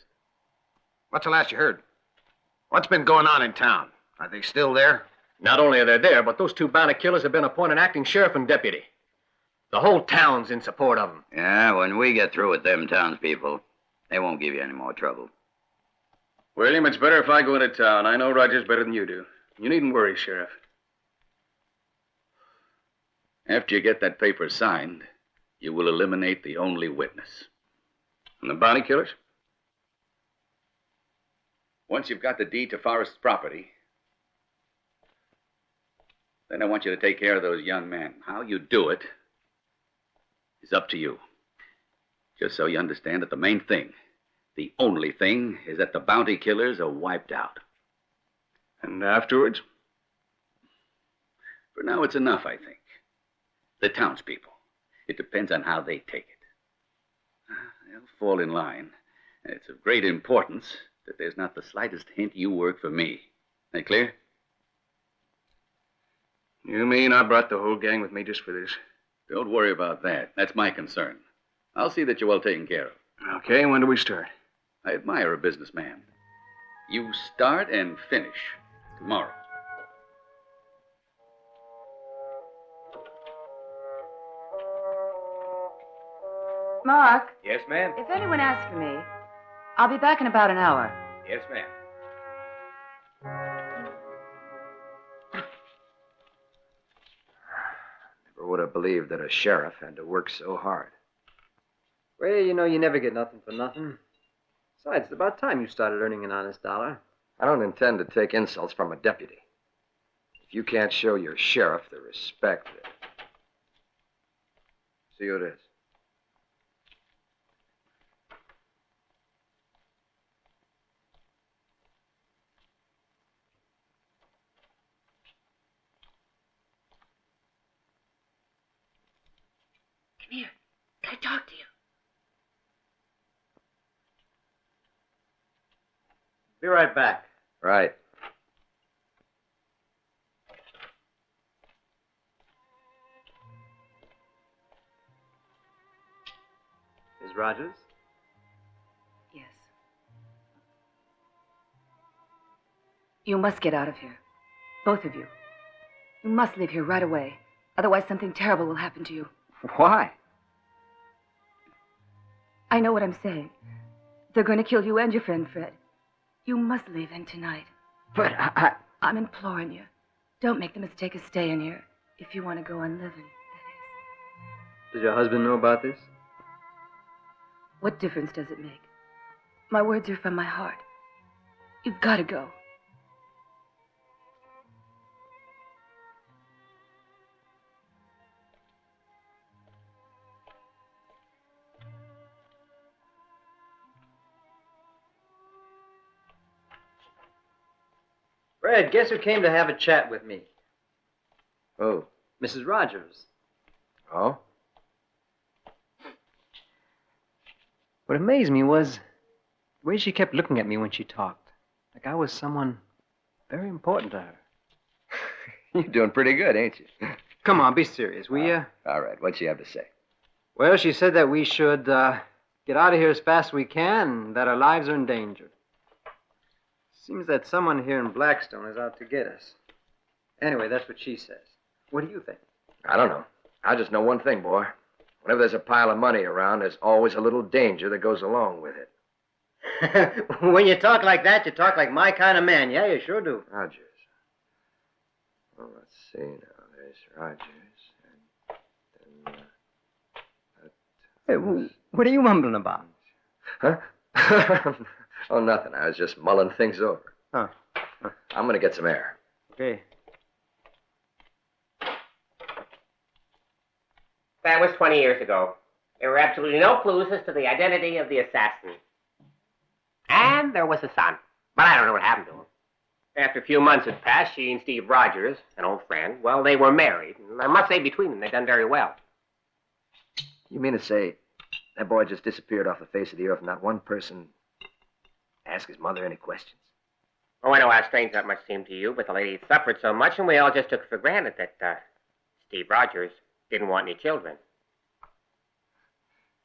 What's the last you heard? What's been going on in town? Are they still there? Not only are they there, but those two bounty killers have been appointed acting sheriff and deputy. The whole town's in support of them. Yeah, when we get through with them townspeople, they won't give you any more trouble. William, it's better if I go into town. I know Rogers better than you do. You needn't worry, Sheriff. After you get that paper signed, you will eliminate the only witness. And the bounty killers? Once you've got the deed to Forrest's property, then I want you to take care of those young men. How you do it is up to you. Just so you understand that the main thing, the only thing, is that the bounty killers are wiped out. And afterwards? For now, it's enough, I think. The townspeople. It depends on how they take it. They'll fall in line. And it's of great importance that there's not the slightest hint you work for me. That clear? You mean I brought the whole gang with me just for this? Don't worry about that. That's my concern. I'll see that you're well taken care of. Okay, when do we start? I admire a businessman. You start and finish tomorrow. Mark, Yes, ma'am? if anyone asks for me, I'll be back in about an hour. Yes, ma'am. Never would have believed that a sheriff had to work so hard. Well, you know you never get nothing for nothing. Besides, it's about time you started earning an honest dollar. I don't intend to take insults from a deputy. If you can't show your sheriff the respect that... See who it is. Come here. Can I talk to you? Be right back. Right. Is Rogers? Yes. You must get out of here. Both of you. You must leave here right away. Otherwise, something terrible will happen to you. Why? I know what I'm saying. They're going to kill you and your friend Fred. You must leave in tonight. But I'm imploring you. Don't make the mistake of staying here if you want to go on living. Does your husband know about this? What difference does it make? My words are from my heart. You've got to go. Fred, guess who came to have a chat with me? Oh. Mrs. Rogers. Oh? What amazed me was the way she kept looking at me when she talked. Like I was someone very important to her. You're doing pretty good, ain't you? Come on, be serious, will you? All right, what'd she have to say? Well, she said that we should get out of here as fast as we can and that our lives are in danger. Seems that someone here in Blackstone is out to get us. Anyway, that's what she says. What do you think? I don't know. I just know one thing, boy. Whenever there's a pile of money around, there's always a little danger that goes along with it. When you talk like that, you talk like my kind of man. Yeah, you sure do. Rogers. Well, let's see now. There's Rogers. And then, Hey, what are you mumbling about? Huh? Oh, nothing. I was just mulling things over. Huh. I'm going to get some air. Okay. That was 20 years ago. There were absolutely no clues as to the identity of the assassin. And there was a son. But I don't know what happened to him. After a few months had passed, she and Steve Rogers, an old friend, well, they were married. And I must say, between them, they've done very well. You mean to say that boy just disappeared off the face of the earth and not one person asked his mother any questions? Oh, I know how strange that must seem to you, but the lady had suffered so much, and we all just took for granted that Steve Rogers didn't want any children.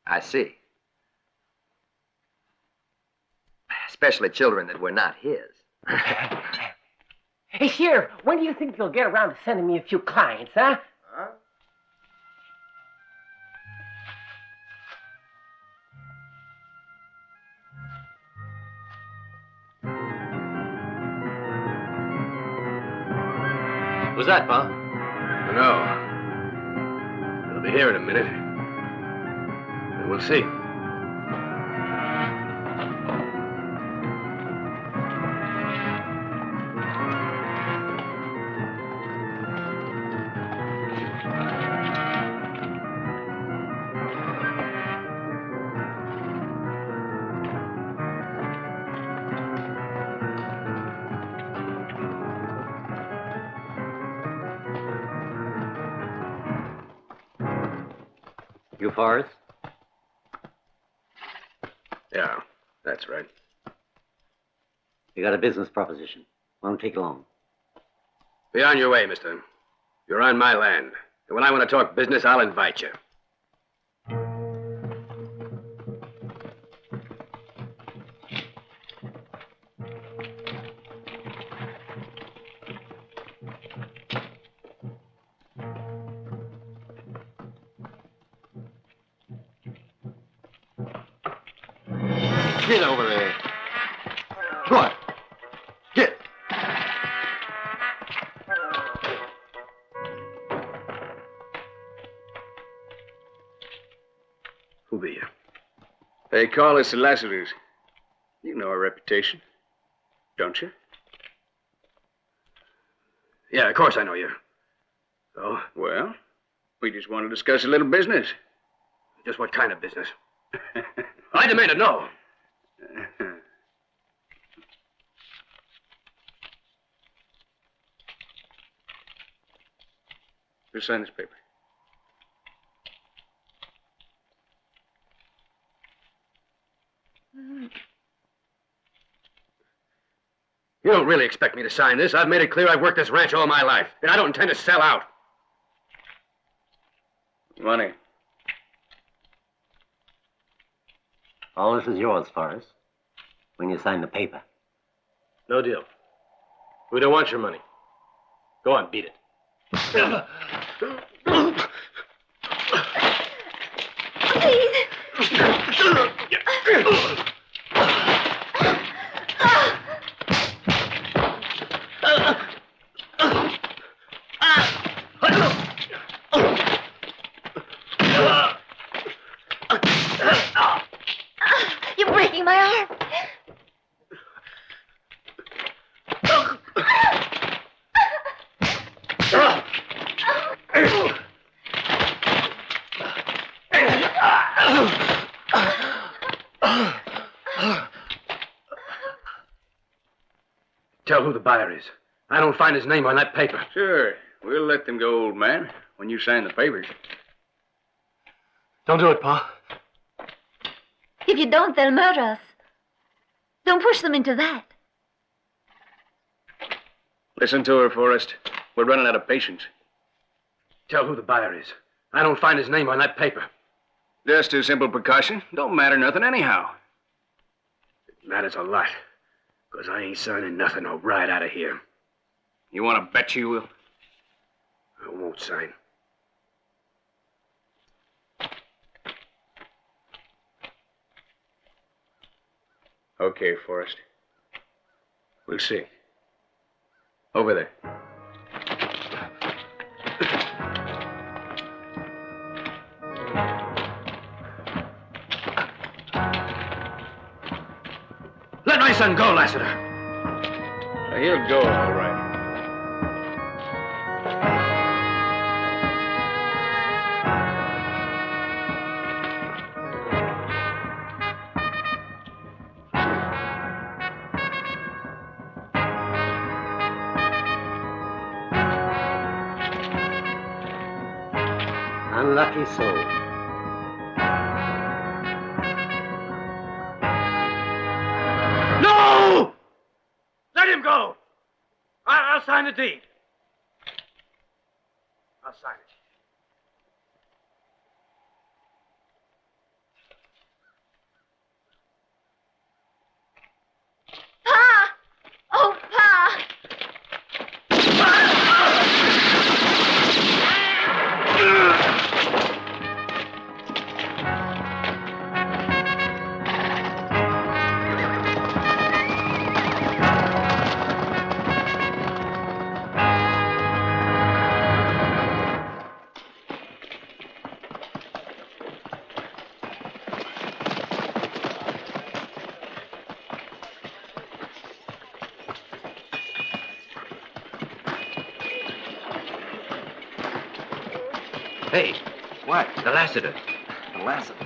I see. Especially children that were not his. Hey, Sheriff, when do you think you'll get around to sending me a few clients, huh? Huh? Who's that, Pa? No. They'll be here in a minute. And we'll see. You Forrest? Yeah, that's right. You got a business proposition. Won't take long. Be on your way, mister. You're on my land. And when I want to talk business, I'll invite you. Get over there. Go on. Get. Who be you? They call us the Lassiters. You know our reputation, don't you? Yeah, of course I know you. So? Well, we just want to discuss a little business. Just what kind of business? I demand to know. Just sign this paper. You don't really expect me to sign this. I've made it clear I've worked this ranch all my life, and I don't intend to sell out. Money. All this is yours, Forrest, when you sign the paper. No deal. We don't want your money. Go on, beat it. You're breaking my arm. Tell who the buyer is. I don't find his name on that paper. Sure. We'll let them go, old man, when you sign the papers. Don't do it, Pa. If you don't, they'll murder us. Don't push them into that. Listen to her, Forrest. We're running out of patience. Tell who the buyer is. I don't find his name on that paper. Just a simple precaution. Don't matter nothing anyhow. It matters a lot. Because I ain't signing nothing or right out of here. You want to bet you will? I won't sign. Okay, Forrest. We'll see. Over there. Let my son go, Lassiter. He'll go, all right. Unlucky soul. No! Let him go! I'll sign the deed. I'll sign it. Hey, What? the Lassiter. The Lassiter.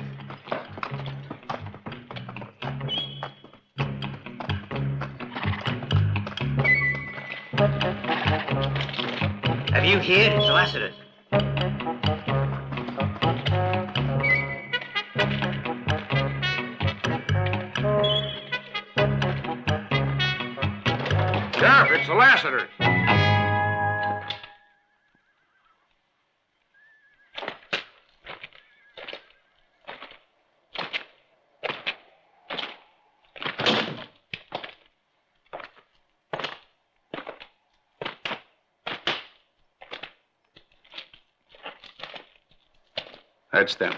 Have you heard? It's the Lassiter. Sheriff, it's the Lassiters. That's them.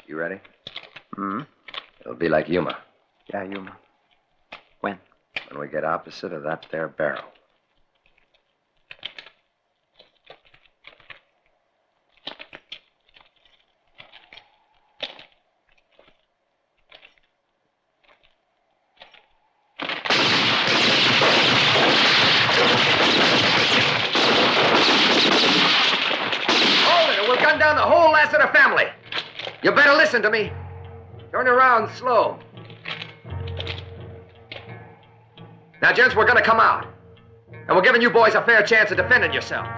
You ready? Hmm? It'll be like Yuma. Yeah, Yuma. When? When we get opposite of that there barrel. Hold it, or we'll gun down the whole Lassiter family. You better listen to me. Turn around slow. Now, gents, we're gonna come out. And we're giving you boys a fair chance of defending yourselves.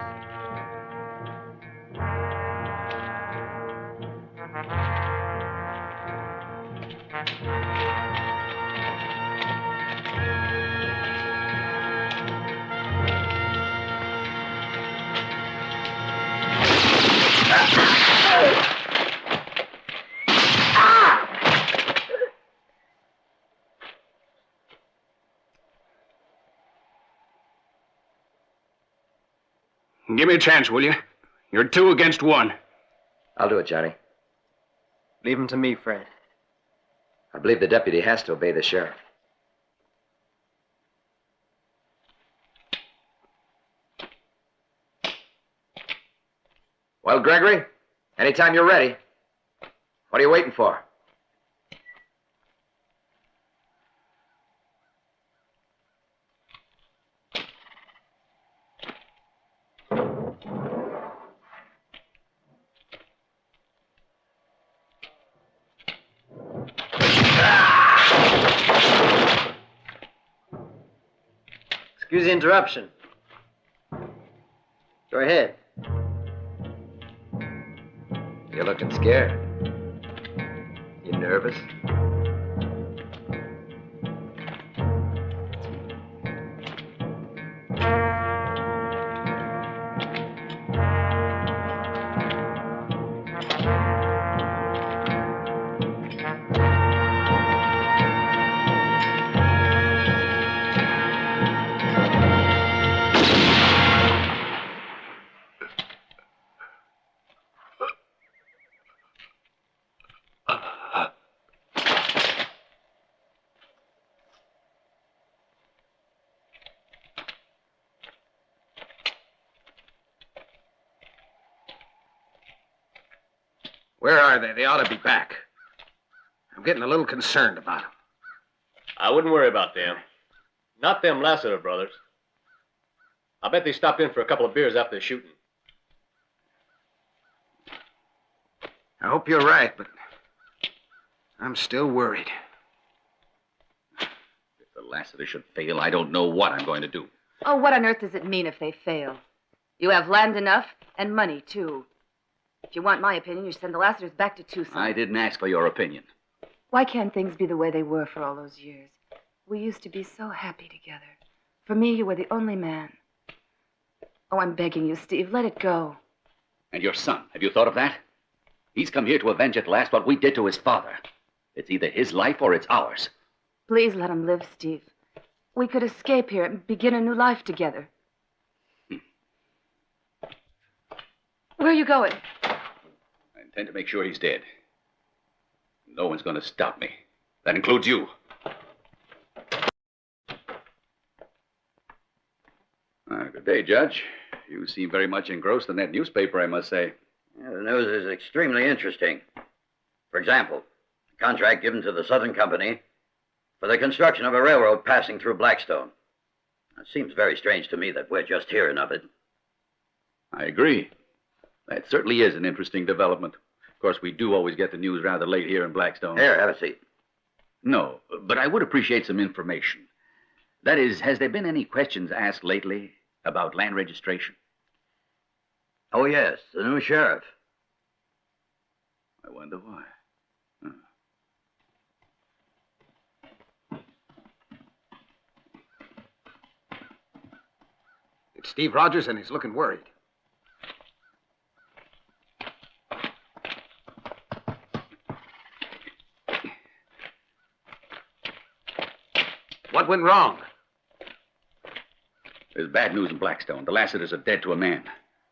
Give me a chance, will you? You're 2 against 1. I'll do it, Johnny. Leave him to me, Fred. I believe the deputy has to obey the sheriff. Well, Gregory, anytime you're ready. What are you waiting for? Excuse the interruption. Go ahead. You're looking scared. You nervous? Where are they? They ought to be back. I'm getting a little concerned about them. I wouldn't worry about them. Not them Lassiter brothers. I bet they stopped in for a couple of beers after the shooting. I hope you're right, but I'm still worried. If the Lassiter should fail, I don't know what I'm going to do. Oh, what on earth does it mean if they fail? You have land enough and money, too. If you want my opinion, you should send the Lassiters back to Tucson. I didn't ask for your opinion. Why can't things be the way they were for all those years? We used to be so happy together. For me, you were the only man. Oh, I'm begging you, Steve, let it go. And your son, have you thought of that? He's come here to avenge at last what we did to his father. It's either his life or it's ours. Please let him live, Steve. we could escape here and begin a new life together. Where are you going? I intend to make sure he's dead. No one's going to stop me. That includes you. Good day, Judge. You seem very much engrossed in that newspaper, I must say. Yeah, the news is extremely interesting. For example, a contract given to the Southern Company for the construction of a railroad passing through Blackstone. It seems very strange to me that we're just hearing of it. I agree. That certainly is an interesting development. Of course, we do always get the news rather late here in Blackstone. Here, have a seat. No, but I would appreciate some information. That is, has there been any questions asked lately about land registration? Oh, yes, the new sheriff. I wonder why. It's Steve Rogers, and he's looking worried. What went wrong? There's bad news in Blackstone. The Lassiters are dead to a man.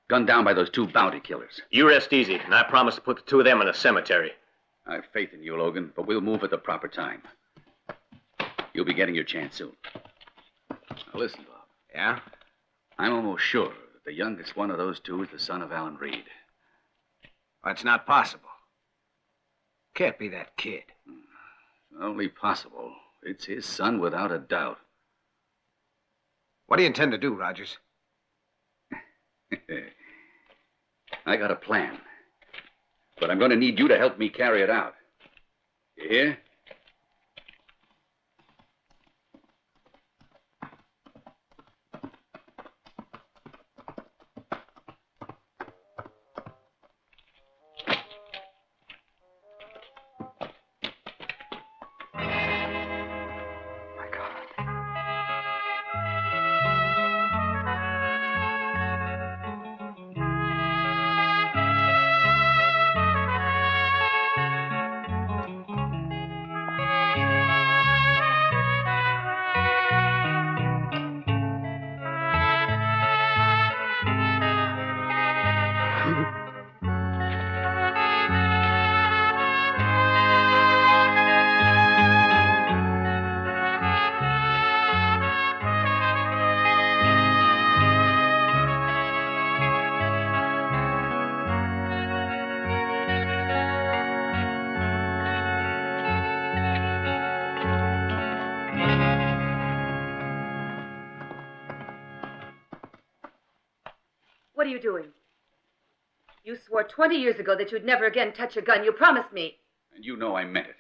Gunned down by those two bounty killers. You rest easy, and I promise to put the two of them in a cemetery. I have faith in you, Logan, but we'll move at the proper time. You'll be getting your chance soon. Now listen, Bob. Yeah? I'm almost sure that the youngest one of those two is the son of Alan Reed. That's not possible. Can't be that kid. It's only possible. It's his son without a doubt. What do you intend to do, Rogers? I got a plan. But I'm going to need you to help me carry it out. You hear? What are you doing? You swore 20 years ago that you'd never again touch a gun. You promised me. And you know I meant it.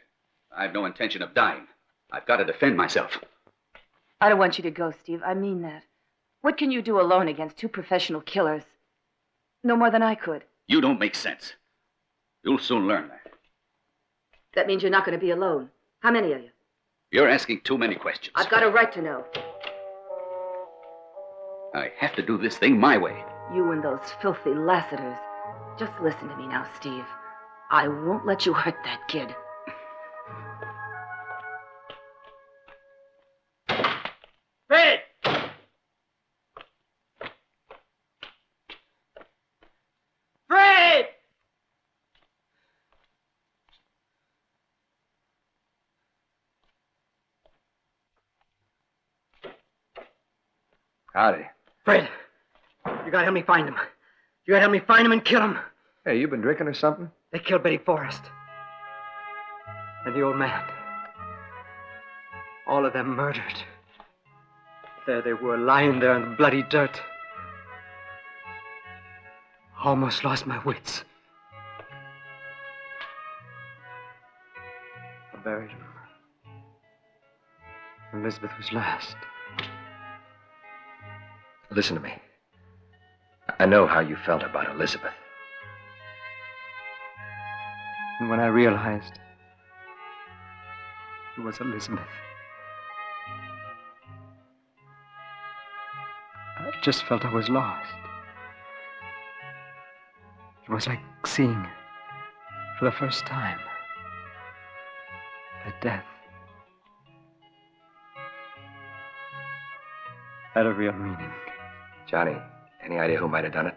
I have no intention of dying. I've got to defend myself. I don't want you to go, Steve. I mean that. What can you do alone against two professional killers? No more than I could. You don't make sense. You'll soon learn that. That means you're not going to be alone. How many of you? You're asking too many questions. I've got a right to know. I have to do this thing my way. You and those filthy Lassiters. Just listen to me now, Steve. I won't let you hurt that kid. Fred! Fred! Howdy. Fred, you gotta help me find him. You gotta help me find him and kill him. Hey, you been drinking or something? They killed Betty Forrest. And the old man. All of them murdered. There they were, lying there in the bloody dirt. Almost lost my wits. I buried him. Elizabeth was last. Listen to me. I know how you felt about Elizabeth. And when I realized it was Elizabeth, I just felt I was lost. It was like seeing, for the first time, that death had a real meaning. Johnny, any idea who might have done it?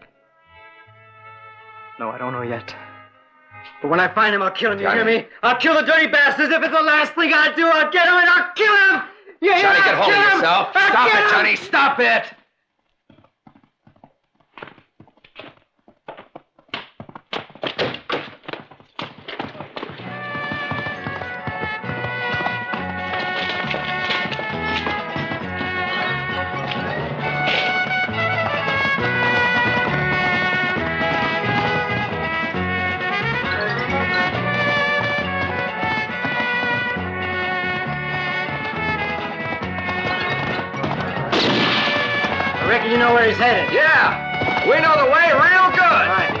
No, I don't know yet. But when I find him, I'll kill him, you Johnny. hear me? I'll kill the dirty bastards. If it's the last thing I do, I'll get him and I'll kill him! You hear Johnny, me? get I'll hold of kill him! yourself. I'll Stop kill it, him! Johnny. Stop it. I reckon you know where he's headed. Yeah, we know the way real good. Right.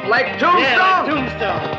Like Tombstone? Yeah, like Tombstone.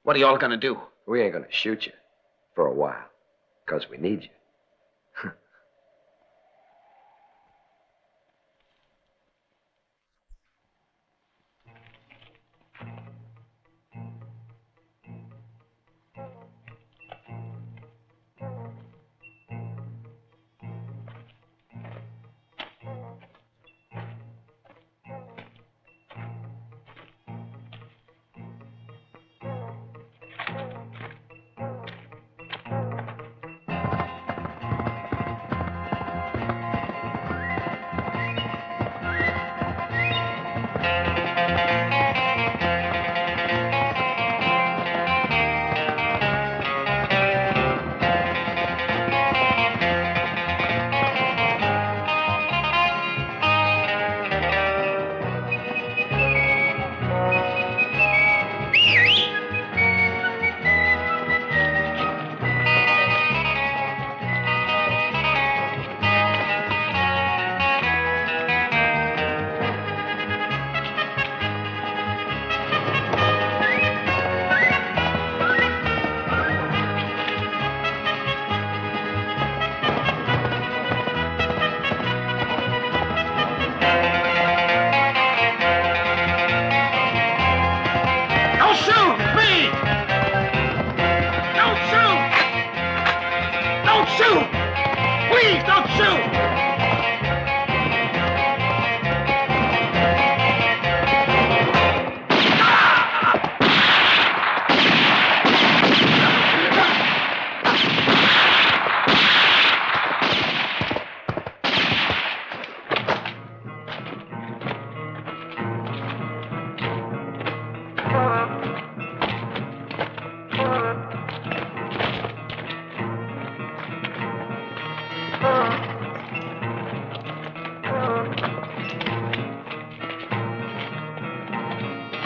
What are y'all gonna do? We ain't gonna shoot you for a while, because we need you.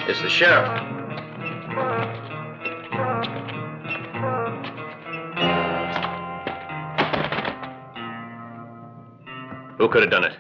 It's the sheriff. Who could have done it?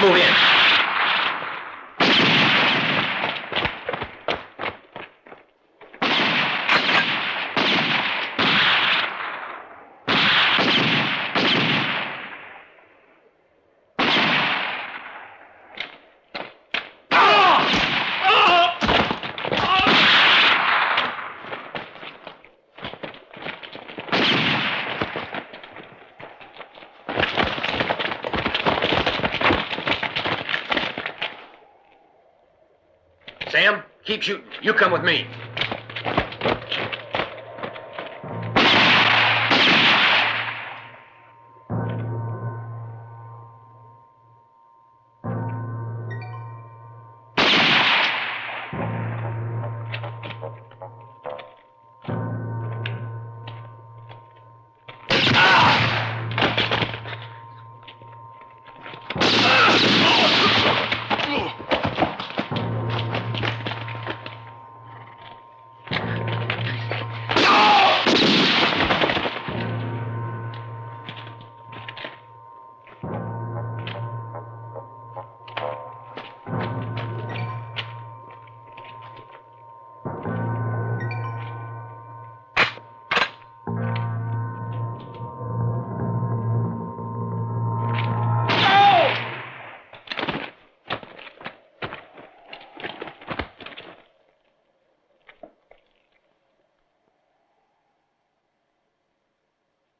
move in. Sam, keep shooting. You come with me.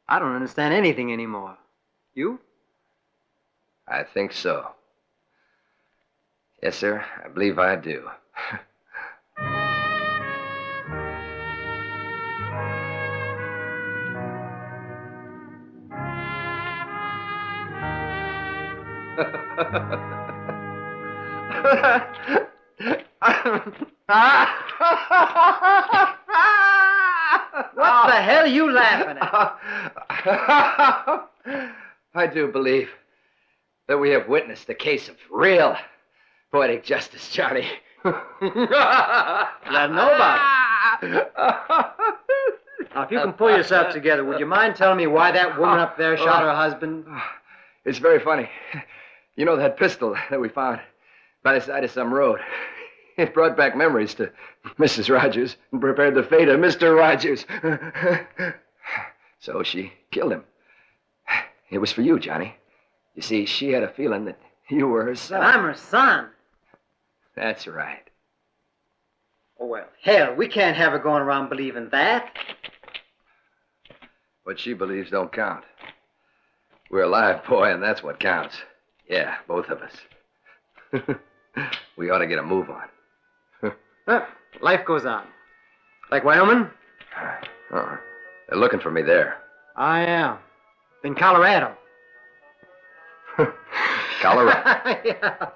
I don't understand anything anymore. You? I think so. Yes, sir. I believe I do. What the hell are you laughing at? I do believe that we have witnessed a case of real poetic justice, Johnny. Let know about it. Now, if you can pull yourself together, would you mind telling me why that woman up there shot her husband? It's very funny. You know that pistol that we found by the side of some road? It brought back memories to Mrs. Rogers and prepared the fate of Mr. Rogers. So she killed him. It was for you, Johnny. You see, she had a feeling that you were her son. I'm her son. That's right. Oh, well, hell, we can't have her going around believing that. What she believes don't count. We're alive, boy, and that's what counts. Yeah, both of us. We ought to get a move on. Life goes on. Like Wyoming? They're looking for me there. I am. In Colorado. Colorado. Yeah.